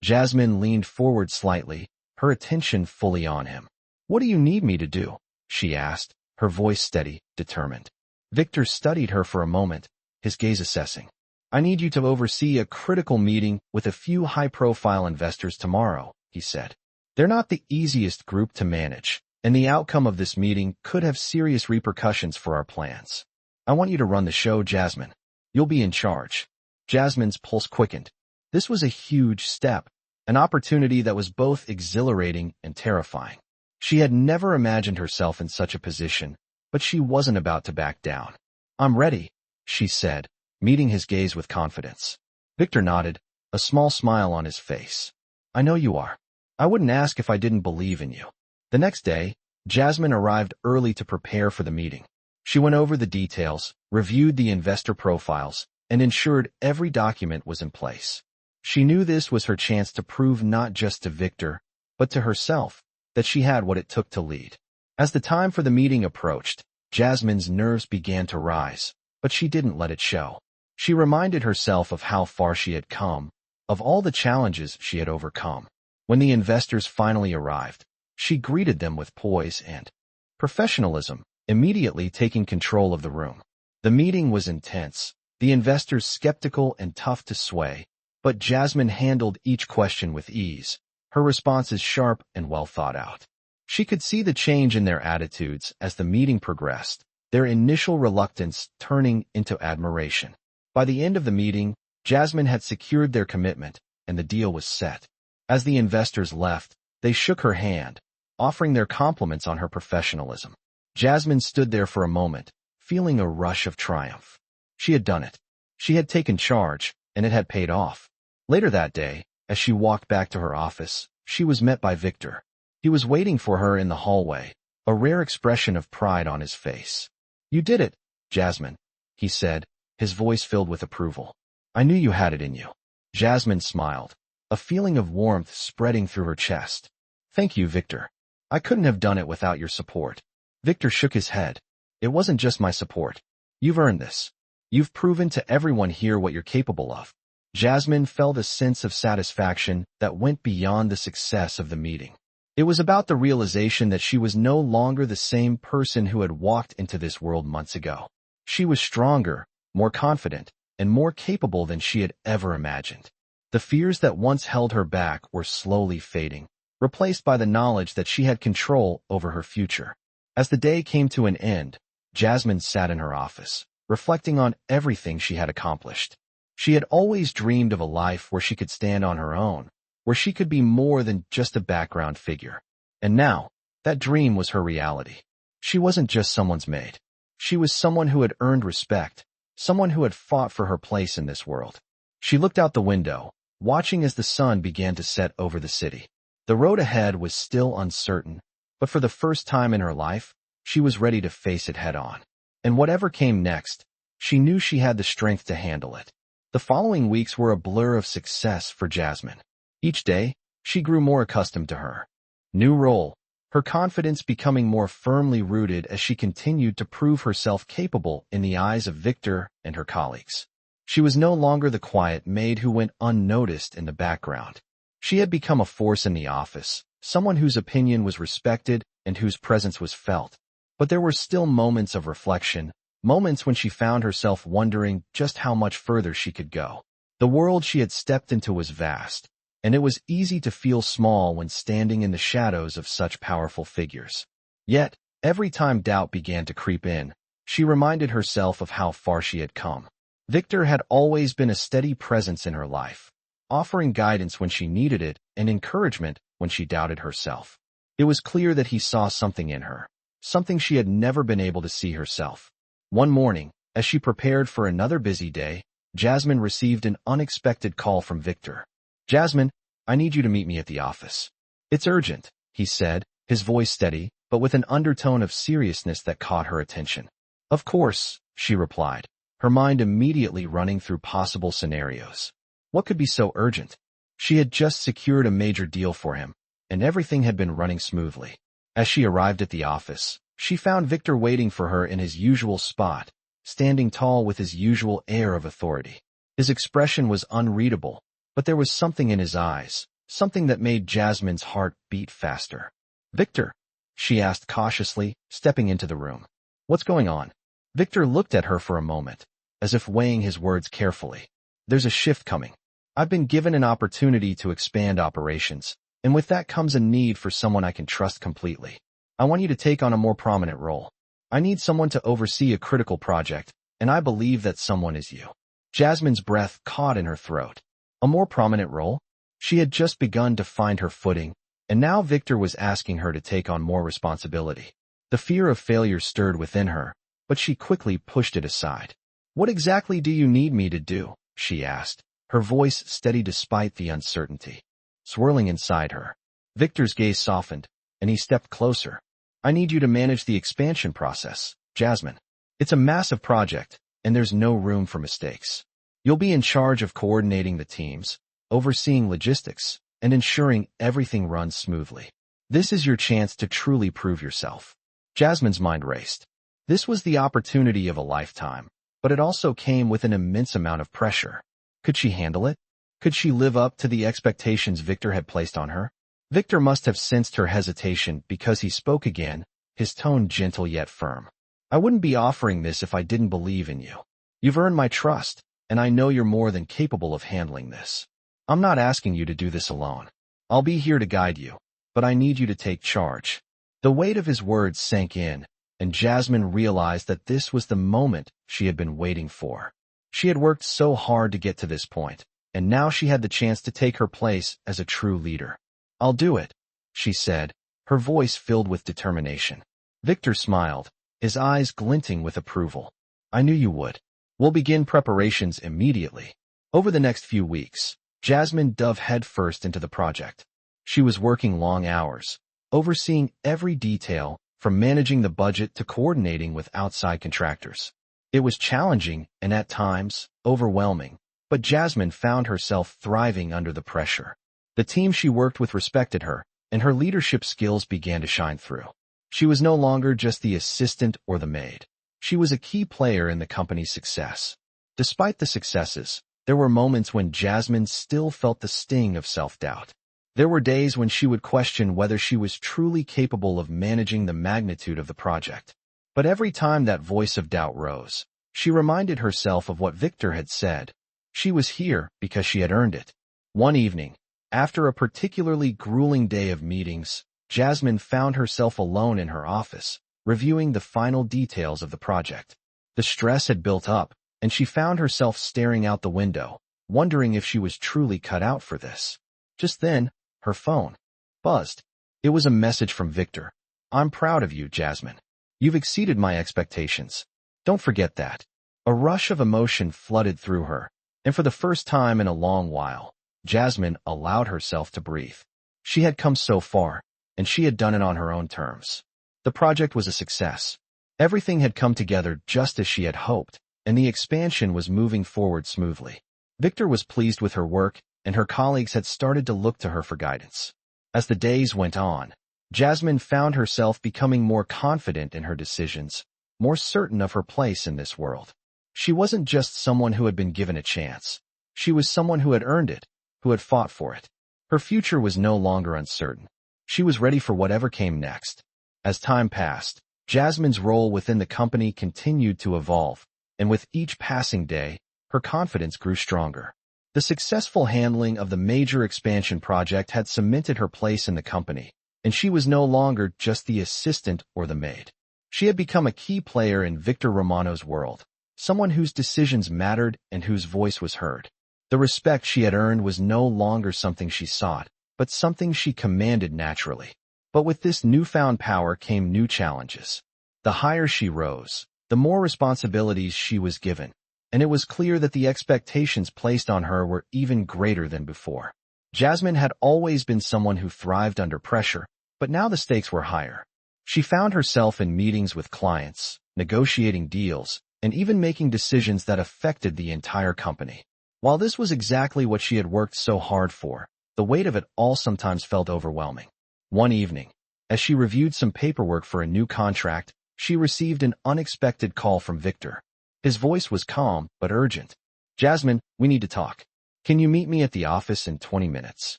Speaker 1: Jasmine leaned forward slightly, her attention fully on him. "What do you need me to do?" she asked, her voice steady, determined. Victor studied her for a moment, his gaze assessing. "I need you to oversee a critical meeting with a few high-profile investors tomorrow," he said. "They're not the easiest group to manage, and the outcome of this meeting could have serious repercussions for our plans. I want you to run the show, Jasmine. You'll be in charge." Jasmine's pulse quickened. This was a huge step, an opportunity that was both exhilarating and terrifying. She had never imagined herself in such a position, but she wasn't about to back down. "I'm ready," she said, meeting his gaze with confidence. Victor nodded, a small smile on his face. "I know you are. I wouldn't ask if I didn't believe in you." The next day, Jasmine arrived early to prepare for the meeting. She went over the details, reviewed the investor profiles, and ensured every document was in place. She knew this was her chance to prove not just to Victor, but to herself, that she had what it took to lead. As the time for the meeting approached, Jasmine's nerves began to rise, but she didn't let it show. She reminded herself of how far she had come, of all the challenges she had overcome. When the investors finally arrived, she greeted them with poise and professionalism, immediately taking control of the room. The meeting was intense, the investors skeptical and tough to sway, but Jasmine handled each question with ease, her responses sharp and well thought out. She could see the change in their attitudes as the meeting progressed, their initial reluctance turning into admiration. By the end of the meeting, Jasmine had secured their commitment, and the deal was set. As the investors left, they shook her hand, offering their compliments on her professionalism. Jasmine stood there for a moment, feeling a rush of triumph. She had done it. She had taken charge, and it had paid off. Later that day, as she walked back to her office, she was met by Victor. He was waiting for her in the hallway, a rare expression of pride on his face. "You did it, Jasmine," he said, his voice filled with approval. "I knew you had it in you." Jasmine smiled, a feeling of warmth spreading through her chest. "Thank you, Victor. I couldn't have done it without your support." Victor shook his head. "It wasn't just my support. You've earned this. You've proven to everyone here what you're capable of." Jasmine felt a sense of satisfaction that went beyond the success of the meeting. It was about the realization that she was no longer the same person who had walked into this world months ago. She was stronger, more confident, and more capable than she had ever imagined. The fears that once held her back were slowly fading, replaced by the knowledge that she had control over her future. As the day came to an end, Jasmine sat in her office, reflecting on everything she had accomplished. She had always dreamed of a life where she could stand on her own, where she could be more than just a background figure. And now, that dream was her reality. She wasn't just someone's maid. She was someone who had earned respect, someone who had fought for her place in this world. She looked out the window, watching as the sun began to set over the city. The road ahead was still uncertain, but for the first time in her life, she was ready to face it head-on. And whatever came next, she knew she had the strength to handle it. The following weeks were a blur of success for Jasmine. Each day, she grew more accustomed to her new role, her confidence becoming more firmly rooted as she continued to prove herself capable in the eyes of Victor and her colleagues. She was no longer the quiet maid who went unnoticed in the background. She had become a force in the office, someone whose opinion was respected and whose presence was felt. But there were still moments of reflection, moments when she found herself wondering just how much further she could go. The world she had stepped into was vast, and it was easy to feel small when standing in the shadows of such powerful figures. Yet, every time doubt began to creep in, she reminded herself of how far she had come. Victor had always been a steady presence in her life, offering guidance when she needed it and encouragement when she doubted herself. It was clear that he saw something in her, something she had never been able to see herself. One morning, as she prepared for another busy day, Jasmine received an unexpected call from Victor. "Jasmine, I need you to meet me at the office." "It's urgent," he said, his voice steady, but with an undertone of seriousness that caught her attention. "Of course," she replied, her mind immediately running through possible scenarios. What could be so urgent? She had just secured a major deal for him, and everything had been running smoothly. As she arrived at the office, she found Victor waiting for her in his usual spot, standing tall with his usual air of authority. His expression was unreadable, but there was something in his eyes, something that made Jasmine's heart beat faster. "Victor?" she asked cautiously, stepping into the room. "What's going on?" Victor looked at her for a moment, as if weighing his words carefully. "There's a shift coming. I've been given an opportunity to expand operations, and with that comes a need for someone I can trust completely. I want you to take on a more prominent role. I need someone to oversee a critical project, and I believe that someone is you." Jasmine's breath caught in her throat. A more prominent role? She had just begun to find her footing, and now Victor was asking her to take on more responsibility. The fear of failure stirred within her, but she quickly pushed it aside. "What exactly do you need me to do?" she asked, her voice steady despite the uncertainty. Swirling inside her, Victor's gaze softened, and he stepped closer. "I need you to manage the expansion process, Jasmine. It's a massive project, and there's no room for mistakes. You'll be in charge of coordinating the teams, overseeing logistics, and ensuring everything runs smoothly. This is your chance to truly prove yourself." Jasmine's mind raced. This was the opportunity of a lifetime, but it also came with an immense amount of pressure. Could she handle it? Could she live up to the expectations Victor had placed on her? Victor must have sensed her hesitation because he spoke again, his tone gentle yet firm. "I wouldn't be offering this if I didn't believe in you." You've earned my trust, and I know you're more than capable of handling this. I'm not asking you to do this alone. I'll be here to guide you, but I need you to take charge." The weight of his words sank in, and Jasmine realized that this was the moment she had been waiting for. She had worked so hard to get to this point, and now she had the chance to take her place as a true leader. "I'll do it," she said, her voice filled with determination. Victor smiled, his eyes glinting with approval. "I knew you would. We'll begin preparations immediately." Over the next few weeks, Jasmine dove headfirst into the project. She was working long hours, overseeing every detail, from managing the budget to coordinating with outside contractors. It was challenging and at times overwhelming, but Jasmine found herself thriving under the pressure. The team she worked with respected her, and her leadership skills began to shine through. She was no longer just the assistant or the maid. She was a key player in the company's success. Despite the successes, there were moments when Jasmine still felt the sting of self-doubt. There were days when she would question whether she was truly capable of managing the magnitude of the project. But every time that voice of doubt rose, she reminded herself of what Victor had said. She was here because she had earned it. One evening, after a particularly grueling day of meetings, Jasmine found herself alone in her office, reviewing the final details of the project. The stress had built up, and she found herself staring out the window, wondering if she was truly cut out for this. Just then, her phone buzzed. It was a message from Victor. "I'm proud of you, Jasmine. You've exceeded my expectations. Don't forget that." A rush of emotion flooded through her, and for the first time in a long while, Jasmine allowed herself to breathe. She had come so far, and she had done it on her own terms. The project was a success. Everything had come together just as she had hoped, and the expansion was moving forward smoothly. Victor was pleased with her work, and her colleagues had started to look to her for guidance. As the days went on, Jasmine found herself becoming more confident in her decisions, more certain of her place in this world. She wasn't just someone who had been given a chance. She was someone who had earned it, who had fought for it. Her future was no longer uncertain. She was ready for whatever came next. As time passed, Jasmine's role within the company continued to evolve, and with each passing day, her confidence grew stronger. The successful handling of the major expansion project had cemented her place in the company, and she was no longer just the assistant or the maid. She had become a key player in Victor Romano's world, someone whose decisions mattered and whose voice was heard. The respect she had earned was no longer something she sought, but something she commanded naturally. But with this newfound power came new challenges. The higher she rose, the more responsibilities she was given, and it was clear that the expectations placed on her were even greater than before. Jasmine had always been someone who thrived under pressure, but now the stakes were higher. She found herself in meetings with clients, negotiating deals, and even making decisions that affected the entire company. While this was exactly what she had worked so hard for, the weight of it all sometimes felt overwhelming. One evening, as she reviewed some paperwork for a new contract, she received an unexpected call from Victor. His voice was calm but urgent. "Jasmine, we need to talk. Can you meet me at the office in 20 minutes?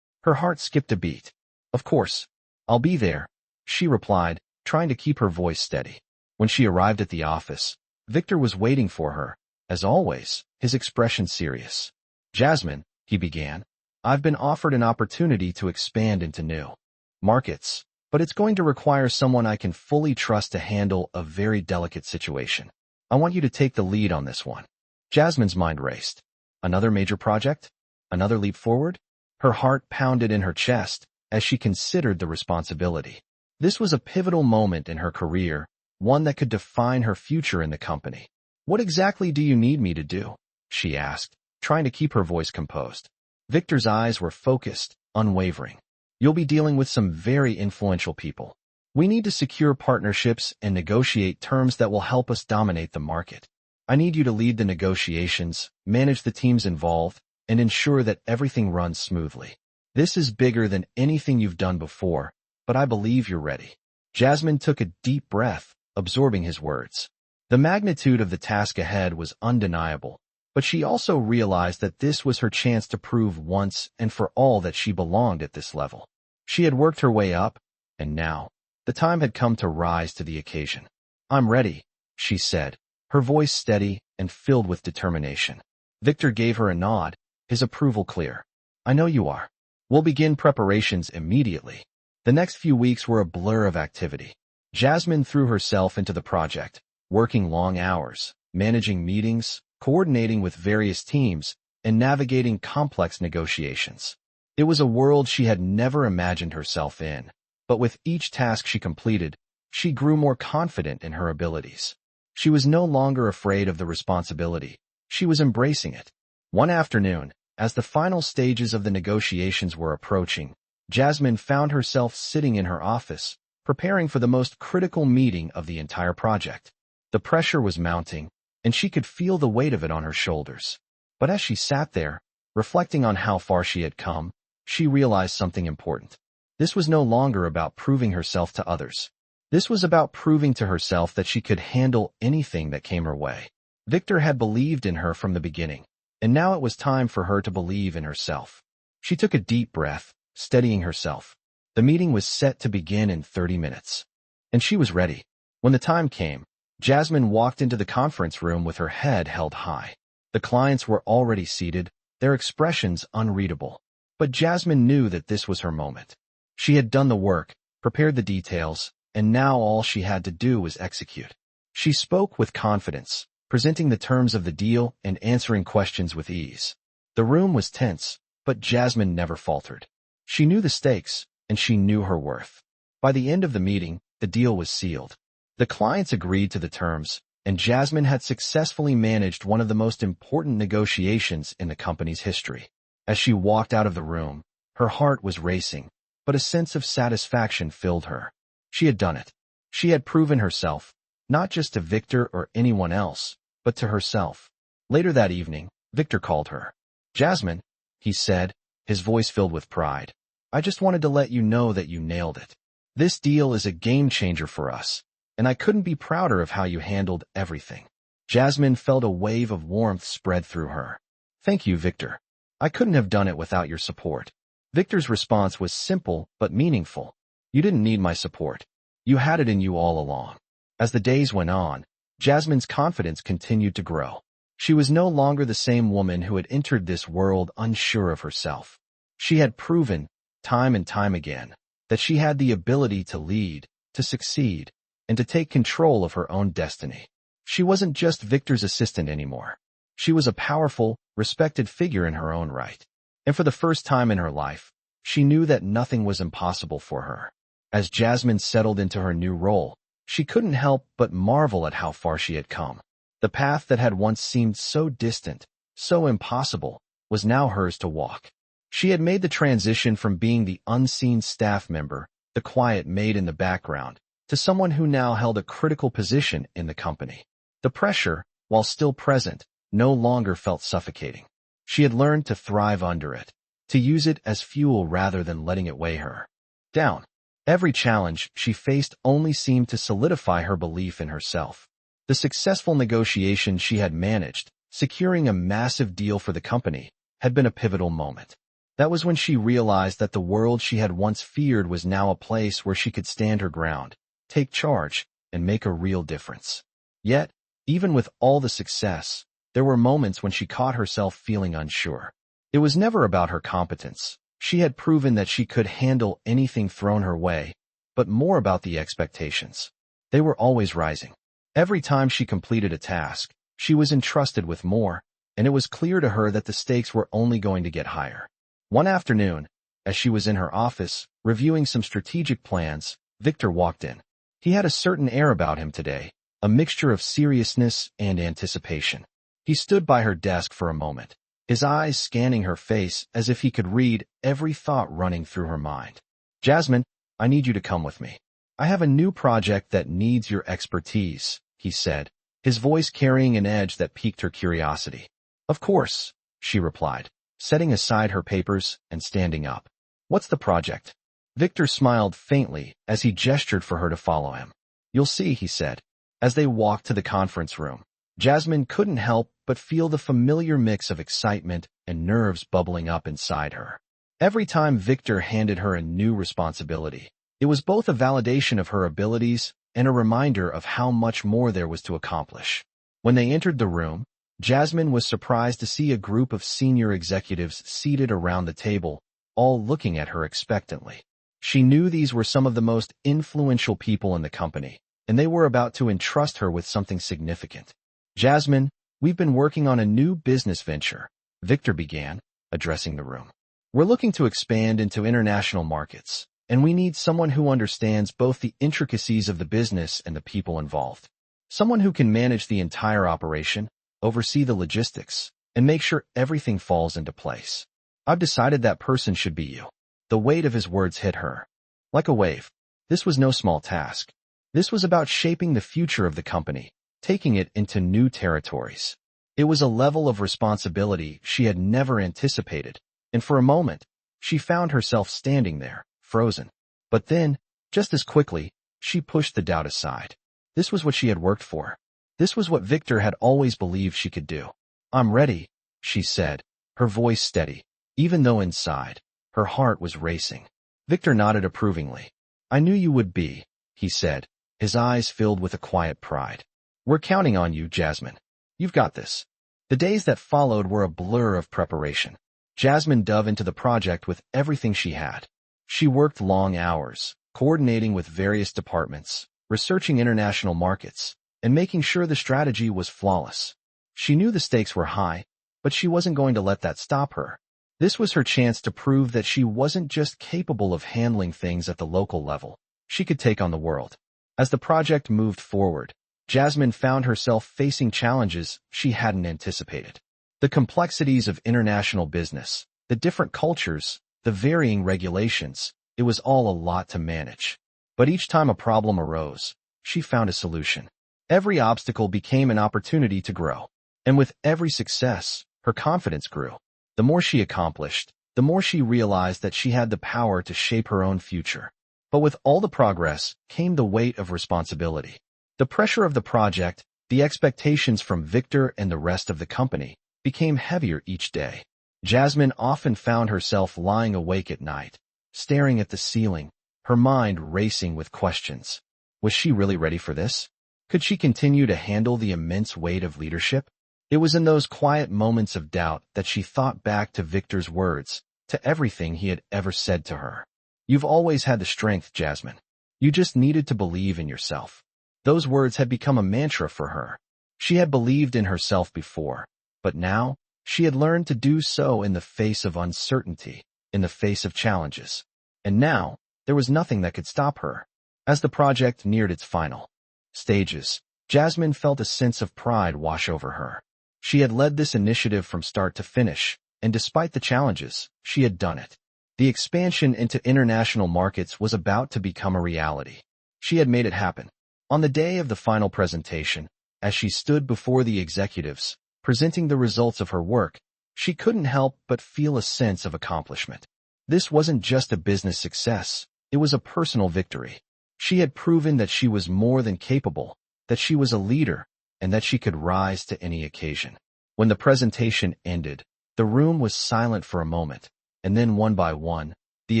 Speaker 1: Her heart skipped a beat. "Of course. I'll be there," she replied, trying to keep her voice steady. When she arrived at the office, Victor was waiting for her, as always, his expression serious. "Jasmine," he began, "I've been offered an opportunity to expand into new markets, but it's going to require someone I can fully trust to handle a very delicate situation. I want you to take the lead on this one." Jasmine's mind raced. Another major project? Another leap forward? Her heart pounded in her chest as she considered the responsibility. This was a pivotal moment in her career, one that could define her future in the company. "What exactly do you need me to do?" she asked, trying to keep her voice composed. Victor's eyes were focused, unwavering. "You'll be dealing with some very influential people. We need to secure partnerships and negotiate terms that will help us dominate the market. I need you to lead the negotiations, manage the teams involved, and ensure that everything runs smoothly. This is bigger than anything you've done before, but I believe you're ready." Jasmine took a deep breath, absorbing his words. The magnitude of the task ahead was undeniable, but she also realized that this was her chance to prove once and for all that she belonged at this level. She had worked her way up, and now, the time had come to rise to the occasion. "I'm ready," she said, her voice steady and filled with determination. Victor gave her a nod, his approval clear. I know you are. We'll begin preparations immediately. The next few weeks were a blur of activity. Jasmine threw herself into the project, working long hours, managing meetings, coordinating with various teams, and navigating complex negotiations. It was a world she had never imagined herself in, but with each task she completed, she grew more confident in her abilities. She was no longer afraid of the responsibility. She was embracing it. One afternoon, as the final stages of the negotiations were approaching, Jasmine found herself sitting in her office, preparing for the most critical meeting of the entire project. The pressure was mounting, and she could feel the weight of it on her shoulders. But as she sat there, reflecting on how far she had come, she realized something important. This was no longer about proving herself to others. This was about proving to herself that she could handle anything that came her way. Victor had believed in her from the beginning, and now it was time for her to believe in herself. She took a deep breath, steadying herself. The meeting was set to begin in 30 minutes. And she was ready. When the time came, Jasmine walked into the conference room with her head held high. The clients were already seated, their expressions unreadable. But Jasmine knew that this was her moment. She had done the work, prepared the details, and now all she had to do was execute. She spoke with confidence, presenting the terms of the deal and answering questions with ease. The room was tense, but Jasmine never faltered. She knew the stakes, and she knew her worth. By the end of the meeting, the deal was sealed. The clients agreed to the terms, and Jasmine had successfully managed one of the most important negotiations in the company's history. As she walked out of the room, her heart was racing, but a sense of satisfaction filled her. She had done it. She had proven herself, not just to Victor or anyone else, but to herself. Later that evening, Victor called her. Jasmine, he said, his voice filled with pride. I just wanted to let you know that you nailed it. This deal is a game changer for us, and I couldn't be prouder of how you handled everything. Jasmine felt a wave of warmth spread through her. Thank you, Victor. I couldn't have done it without your support. Victor's response was simple but meaningful. You didn't need my support. You had it in you all along. As the days went on, Jasmine's confidence continued to grow. She was no longer the same woman who had entered this world unsure of herself. She had proven, time and time again, that she had the ability to lead, to succeed, and to take control of her own destiny. She wasn't just Victor's assistant anymore. She was a powerful, respected figure in her own right. And for the first time in her life, she knew that nothing was impossible for her. As Jasmine settled into her new role, she couldn't help but marvel at how far she had come. The path that had once seemed so distant, so impossible, was now hers to walk. She had made the transition from being the unseen staff member, the quiet maid in the background, to someone who now held a critical position in the company. The pressure, while still present, no longer felt suffocating. She had learned to thrive under it, to use it as fuel rather than letting it weigh her down. Every challenge she faced only seemed to solidify her belief in herself. The successful negotiation she had managed, securing a massive deal for the company, had been a pivotal moment. That was when she realized that the world she had once feared was now a place where she could stand her ground, take charge, and make a real difference. Yet, even with all the success, there were moments when she caught herself feeling unsure. It was never about her competence. She had proven that she could handle anything thrown her way, but more about the expectations. They were always rising. Every time she completed a task, she was entrusted with more, and it was clear to her that the stakes were only going to get higher. One afternoon, as she was in her office, reviewing some strategic plans, Victor walked in. He had a certain air about him today, a mixture of seriousness and anticipation. He stood by her desk for a moment, his eyes scanning her face as if he could read every thought running through her mind. Jasmine, I need you to come with me. I have a new project that needs your expertise, he said, his voice carrying an edge that piqued her curiosity. Of course, she replied, setting aside her papers and standing up. What's the project? Victor smiled faintly as he gestured for her to follow him. You'll see, he said. As they walked to the conference room, Jasmine couldn't help but feel the familiar mix of excitement and nerves bubbling up inside her. Every time Victor handed her a new responsibility, it was both a validation of her abilities and a reminder of how much more there was to accomplish. When they entered the room, Jasmine was surprised to see a group of senior executives seated around the table, all looking at her expectantly. She knew these were some of the most influential people in the company, and they were about to entrust her with something significant. "Jasmine, we've been working on a new business venture," Victor began, addressing the room. "We're looking to expand into international markets, and we need someone who understands both the intricacies of the business and the people involved. Someone who can manage the entire operation, oversee the logistics, and make sure everything falls into place. I've decided that person should be you." The weight of his words hit her. Like a wave, this was no small task. This was about shaping the future of the company, taking it into new territories. It was a level of responsibility she had never anticipated, and for a moment, she found herself standing there, frozen. But then, just as quickly, she pushed the doubt aside. This was what she had worked for. This was what Victor had always believed she could do. "I'm ready," she said, her voice steady, even though inside, her heart was racing. Victor nodded approvingly. "I knew you would be," he said, his eyes filled with a quiet pride. "We're counting on you, Jasmine. You've got this." The days that followed were a blur of preparation. Jasmine dove into the project with everything she had. She worked long hours, coordinating with various departments, researching international markets, and making sure the strategy was flawless. She knew the stakes were high, but she wasn't going to let that stop her. This was her chance to prove that she wasn't just capable of handling things at the local level. She could take on the world. As the project moved forward, Jasmine found herself facing challenges she hadn't anticipated. The complexities of international business, the different cultures, the varying regulations, it was all a lot to manage. But each time a problem arose, she found a solution. Every obstacle became an opportunity to grow. And with every success, her confidence grew. The more she accomplished, the more she realized that she had the power to shape her own future. But with all the progress came the weight of responsibility. The pressure of the project, the expectations from Victor and the rest of the company, became heavier each day. Jasmine often found herself lying awake at night, staring at the ceiling, her mind racing with questions. Was she really ready for this? Could she continue to handle the immense weight of leadership? It was in those quiet moments of doubt that she thought back to Victor's words, to everything he had ever said to her. "You've always had the strength, Jasmine. You just needed to believe in yourself." Those words had become a mantra for her. She had believed in herself before, but now she had learned to do so in the face of uncertainty, in the face of challenges. And now, there was nothing that could stop her. As the project neared its final stages, Jasmine felt a sense of pride wash over her. She had led this initiative from start to finish, and despite the challenges, she had done it. The expansion into international markets was about to become a reality. She had made it happen. On the day of the final presentation, as she stood before the executives, presenting the results of her work, she couldn't help but feel a sense of accomplishment. This wasn't just a business success, it was a personal victory. She had proven that she was more than capable, that she was a leader, and that she could rise to any occasion. When the presentation ended, the room was silent for a moment, and then one by one, the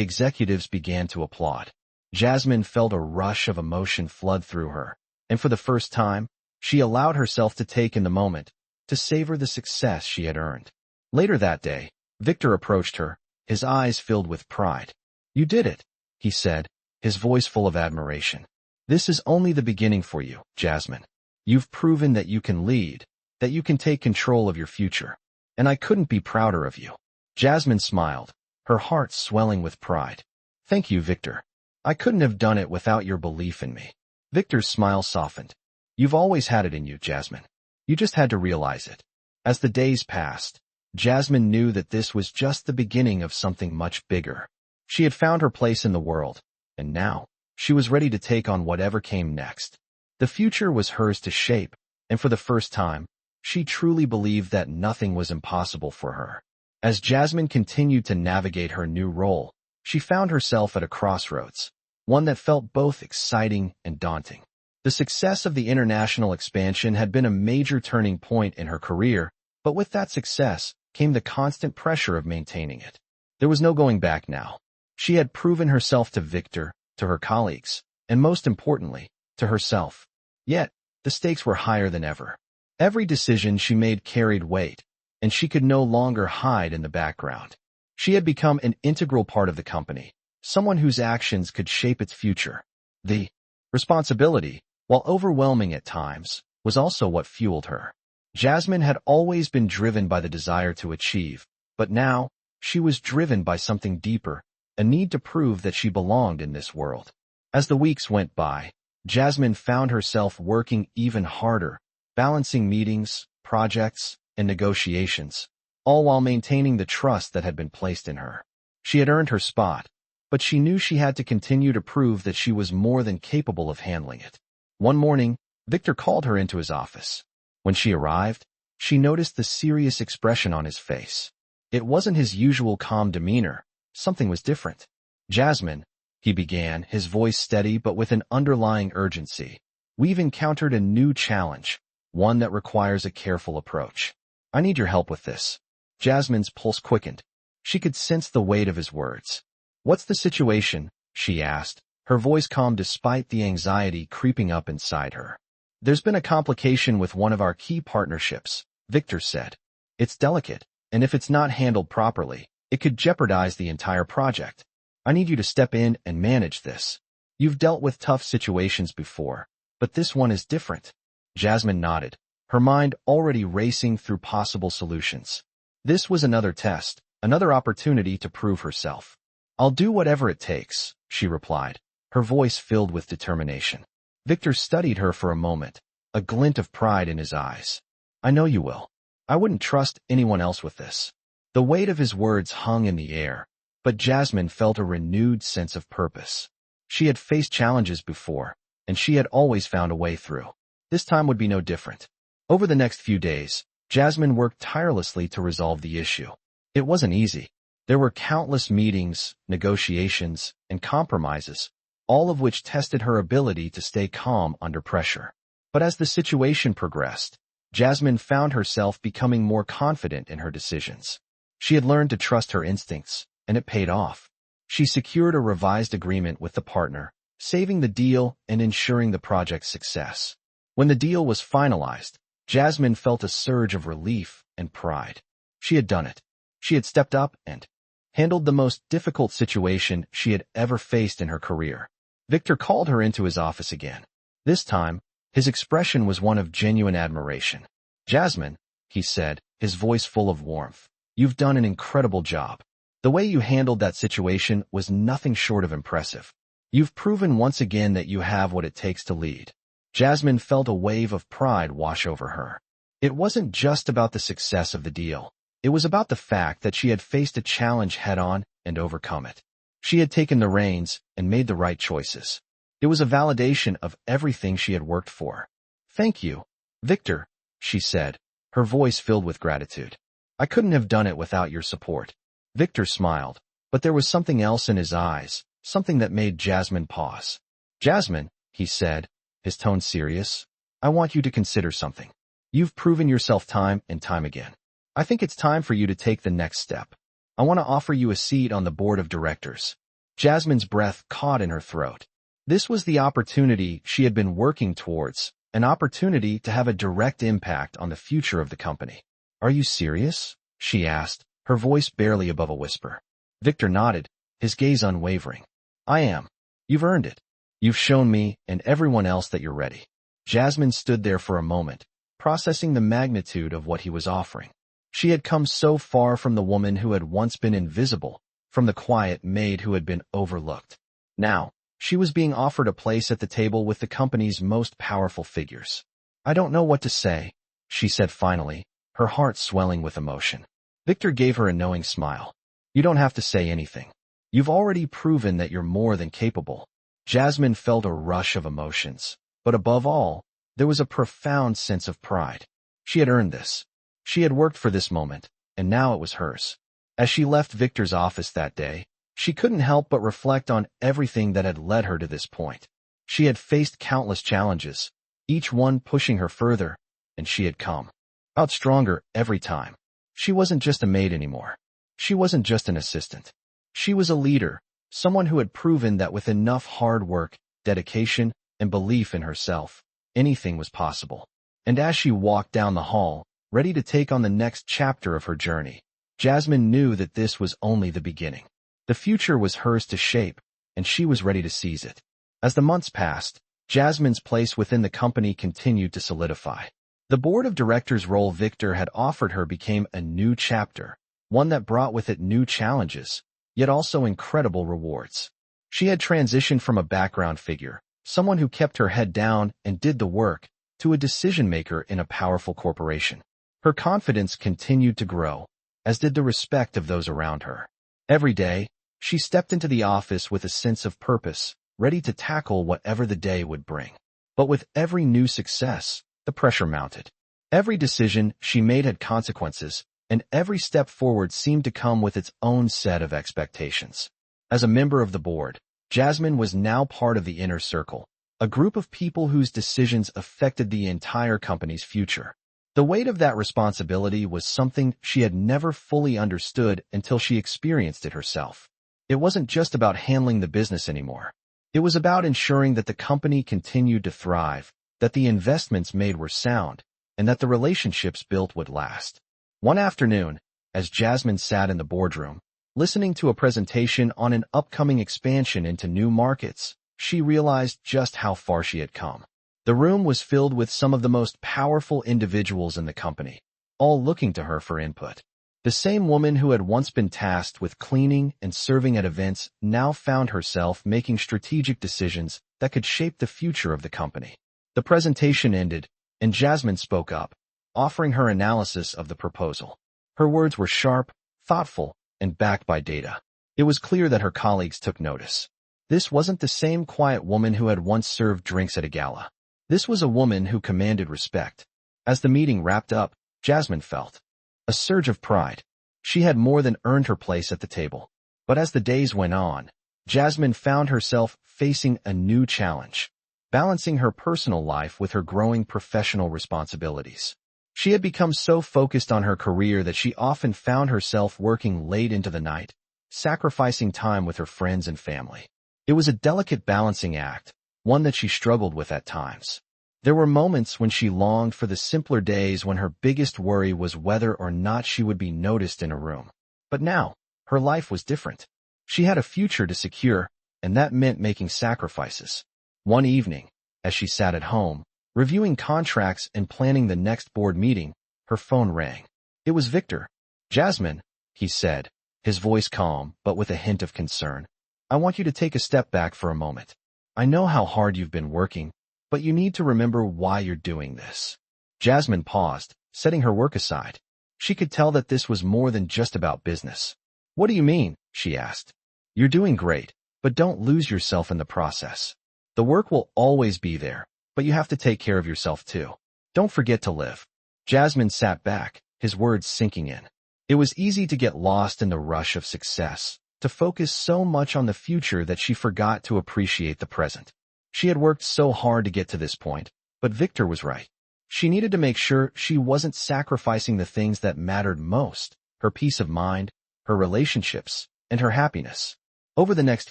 Speaker 1: executives began to applaud. Jasmine felt a rush of emotion flood through her, and for the first time, she allowed herself to take in the moment, to savor the success she had earned. Later that day, Victor approached her, his eyes filled with pride. "You did it," he said, his voice full of admiration. "This is only the beginning for you, Jasmine. You've proven that you can lead, that you can take control of your future, and I couldn't be prouder of you." Jasmine smiled, her heart swelling with pride. "Thank you, Victor. I couldn't have done it without your belief in me." Victor's smile softened. "You've always had it in you, Jasmine. You just had to realize it." As the days passed, Jasmine knew that this was just the beginning of something much bigger. She had found her place in the world, and now, she was ready to take on whatever came next. The future was hers to shape, and for the first time, she truly believed that nothing was impossible for her. As Jasmine continued to navigate her new role, she found herself at a crossroads, one that felt both exciting and daunting. The success of the international expansion had been a major turning point in her career, but with that success came the constant pressure of maintaining it. There was no going back now. She had proven herself to Victor, to her colleagues, and most importantly, to herself. Yet, the stakes were higher than ever. Every decision she made carried weight, and she could no longer hide in the background. She had become an integral part of the company, someone whose actions could shape its future. The responsibility, while overwhelming at times, was also what fueled her. Jasmine had always been driven by the desire to achieve, but now, she was driven by something deeper, a need to prove that she belonged in this world. As the weeks went by, Jasmine found herself working even harder, balancing meetings, projects, and negotiations, all while maintaining the trust that had been placed in her. She had earned her spot, but she knew she had to continue to prove that she was more than capable of handling it. One morning, Victor called her into his office. When she arrived, she noticed the serious expression on his face. It wasn't his usual calm demeanor. Something was different. "Jasmine," he began, his voice steady but with an underlying urgency. "We've encountered a new challenge, one that requires a careful approach. I need your help with this." Jasmine's pulse quickened. She could sense the weight of his words. "What's the situation?" she asked, her voice calm despite the anxiety creeping up inside her. "There's been a complication with one of our key partnerships," Victor said. "It's delicate, and if it's not handled properly, it could jeopardize the entire project. I need you to step in and manage this. You've dealt with tough situations before, but this one is different." Jasmine nodded, her mind already racing through possible solutions. This was another test, another opportunity to prove herself. "I'll do whatever it takes," she replied, her voice filled with determination. Victor studied her for a moment, a glint of pride in his eyes. "I know you will. I wouldn't trust anyone else with this." The weight of his words hung in the air, but Jasmine felt a renewed sense of purpose. She had faced challenges before, and she had always found a way through. This time would be no different. Over the next few days, Jasmine worked tirelessly to resolve the issue. It wasn't easy. There were countless meetings, negotiations, and compromises, all of which tested her ability to stay calm under pressure. But as the situation progressed, Jasmine found herself becoming more confident in her decisions. She had learned to trust her instincts, and it paid off. She secured a revised agreement with the partner, saving the deal and ensuring the project's success. When the deal was finalized, Jasmine felt a surge of relief and pride. She had done it. She had stepped up and handled the most difficult situation she had ever faced in her career. Victor called her into his office again. This time, his expression was one of genuine admiration. "Jasmine," he said, his voice full of warmth, "you've done an incredible job. The way you handled that situation was nothing short of impressive. You've proven once again that you have what it takes to lead." Jasmine felt a wave of pride wash over her. It wasn't just about the success of the deal. It was about the fact that she had faced a challenge head-on and overcome it. She had taken the reins and made the right choices. It was a validation of everything she had worked for. "Thank you, Victor," she said, her voice filled with gratitude. "I couldn't have done it without your support." Victor smiled, but there was something else in his eyes, something that made Jasmine pause. "Jasmine," he said, his tone serious, "I want you to consider something. You've proven yourself time and time again. I think it's time for you to take the next step. I want to offer you a seat on the board of directors." Jasmine's breath caught in her throat. This was the opportunity she had been working towards, an opportunity to have a direct impact on the future of the company. "Are you serious?" she asked, her voice barely above a whisper. Victor nodded, his gaze unwavering. "I am. You've earned it. You've shown me and everyone else that you're ready." Jasmine stood there for a moment, processing the magnitude of what he was offering. She had come so far from the woman who had once been invisible, from the quiet maid who had been overlooked. Now, she was being offered a place at the table with the company's most powerful figures. "I don't know what to say," she said finally, her heart swelling with emotion. Victor gave her a knowing smile. "You don't have to say anything. You've already proven that you're more than capable." Jasmine felt a rush of emotions, but above all, there was a profound sense of pride. She had earned this. She had worked for this moment, and now it was hers. As she left Victor's office that day, she couldn't help but reflect on everything that had led her to this point. She had faced countless challenges, each one pushing her further, and she had come out stronger every time. She wasn't just a maid anymore. She wasn't just an assistant. She was a leader, someone who had proven that with enough hard work, dedication, and belief in herself, anything was possible. And as she walked down the hall, ready to take on the next chapter of her journey, Jasmine knew that this was only the beginning. The future was hers to shape, and she was ready to seize it. As the months passed, Jasmine's place within the company continued to solidify. The board of directors role Victor had offered her became a new chapter, one that brought with it new challenges, yet also incredible rewards. She had transitioned from a background figure, someone who kept her head down and did the work, to a decision-maker in a powerful corporation. Her confidence continued to grow, as did the respect of those around her. Every day, she stepped into the office with a sense of purpose, ready to tackle whatever the day would bring. But with every new success, the pressure mounted. Every decision she made had consequences, and every step forward seemed to come with its own set of expectations. As a member of the board, Jasmine was now part of the inner circle, a group of people whose decisions affected the entire company's future. The weight of that responsibility was something she had never fully understood until she experienced it herself. It wasn't just about handling the business anymore. It was about ensuring that the company continued to thrive, that the investments made were sound, and that the relationships built would last. One afternoon, as Jasmine sat in the boardroom, listening to a presentation on an upcoming expansion into new markets, she realized just how far she had come. The room was filled with some of the most powerful individuals in the company, all looking to her for input. The same woman who had once been tasked with cleaning and serving at events now found herself making strategic decisions that could shape the future of the company. The presentation ended, and Jasmine spoke up, offering her analysis of the proposal. Her words were sharp, thoughtful, and backed by data. It was clear that her colleagues took notice. This wasn't the same quiet woman who had once served drinks at a gala. This was a woman who commanded respect. As the meeting wrapped up, Jasmine felt a surge of pride. She had more than earned her place at the table. But as the days went on, Jasmine found herself facing a new challenge, balancing her personal life with her growing professional responsibilities. She had become so focused on her career that she often found herself working late into the night, sacrificing time with her friends and family. It was a delicate balancing act, one that she struggled with at times. There were moments when she longed for the simpler days when her biggest worry was whether or not she would be noticed in a room. But now, her life was different. She had a future to secure, and that meant making sacrifices. One evening, as she sat at home, reviewing contracts and planning the next board meeting, her phone rang. It was Victor. "Jasmine," he said, his voice calm but with a hint of concern. "I want you to take a step back for a moment. I know how hard you've been working, but you need to remember why you're doing this." Jasmine paused, setting her work aside. She could tell that this was more than just about business. "What do you mean?" she asked. "You're doing great, but don't lose yourself in the process. The work will always be there, but you have to take care of yourself too. Don't forget to live." Jasmine sat back, his words sinking in. It was easy to get lost in the rush of success, to focus so much on the future that she forgot to appreciate the present. She had worked so hard to get to this point, but Victor was right. She needed to make sure she wasn't sacrificing the things that mattered most, her peace of mind, her relationships, and her happiness. Over the next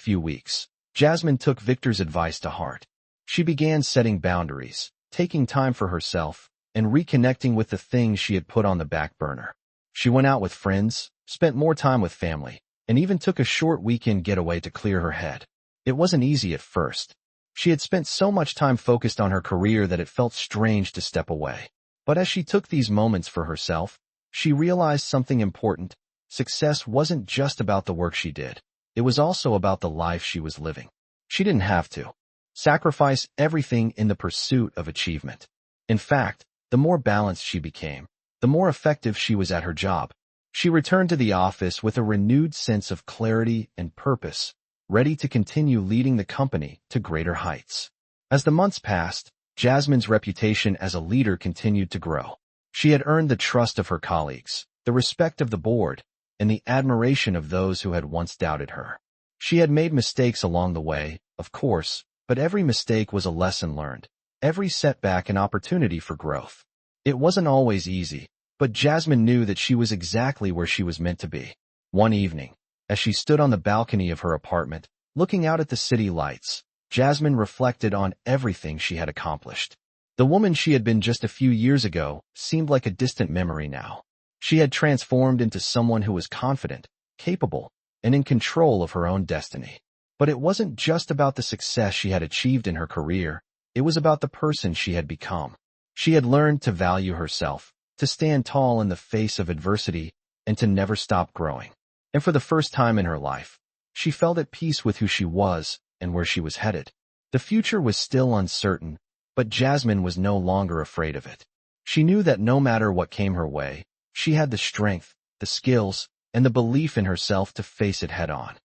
Speaker 1: few weeks, Jasmine took Victor's advice to heart. She began setting boundaries, taking time for herself, and reconnecting with the things she had put on the back burner. She went out with friends, spent more time with family, and even took a short weekend getaway to clear her head. It wasn't easy at first. She had spent so much time focused on her career that it felt strange to step away. But as she took these moments for herself, she realized something important. Success wasn't just about the work she did. It was also about the life she was living. She didn't have to sacrifice everything in the pursuit of achievement. In fact, the more balanced she became, the more effective she was at her job. She returned to the office with a renewed sense of clarity and purpose, ready to continue leading the company to greater heights. As the months passed, Jasmine's reputation as a leader continued to grow. She had earned the trust of her colleagues, the respect of the board, and the admiration of those who had once doubted her. She had made mistakes along the way, of course, but every mistake was a lesson learned, every setback an opportunity for growth. It wasn't always easy, but Jasmine knew that she was exactly where she was meant to be. One evening, as she stood on the balcony of her apartment, looking out at the city lights, Jasmine reflected on everything she had accomplished. The woman she had been just a few years ago seemed like a distant memory now. She had transformed into someone who was confident, capable, and in control of her own destiny. But it wasn't just about the success she had achieved in her career, it was about the person she had become. She had learned to value herself, to stand tall in the face of adversity, and to never stop growing. And for the first time in her life, she felt at peace with who she was and where she was headed. The future was still uncertain, but Jasmine was no longer afraid of it. She knew that no matter what came her way, she had the strength, the skills, and the belief in herself to face it head on.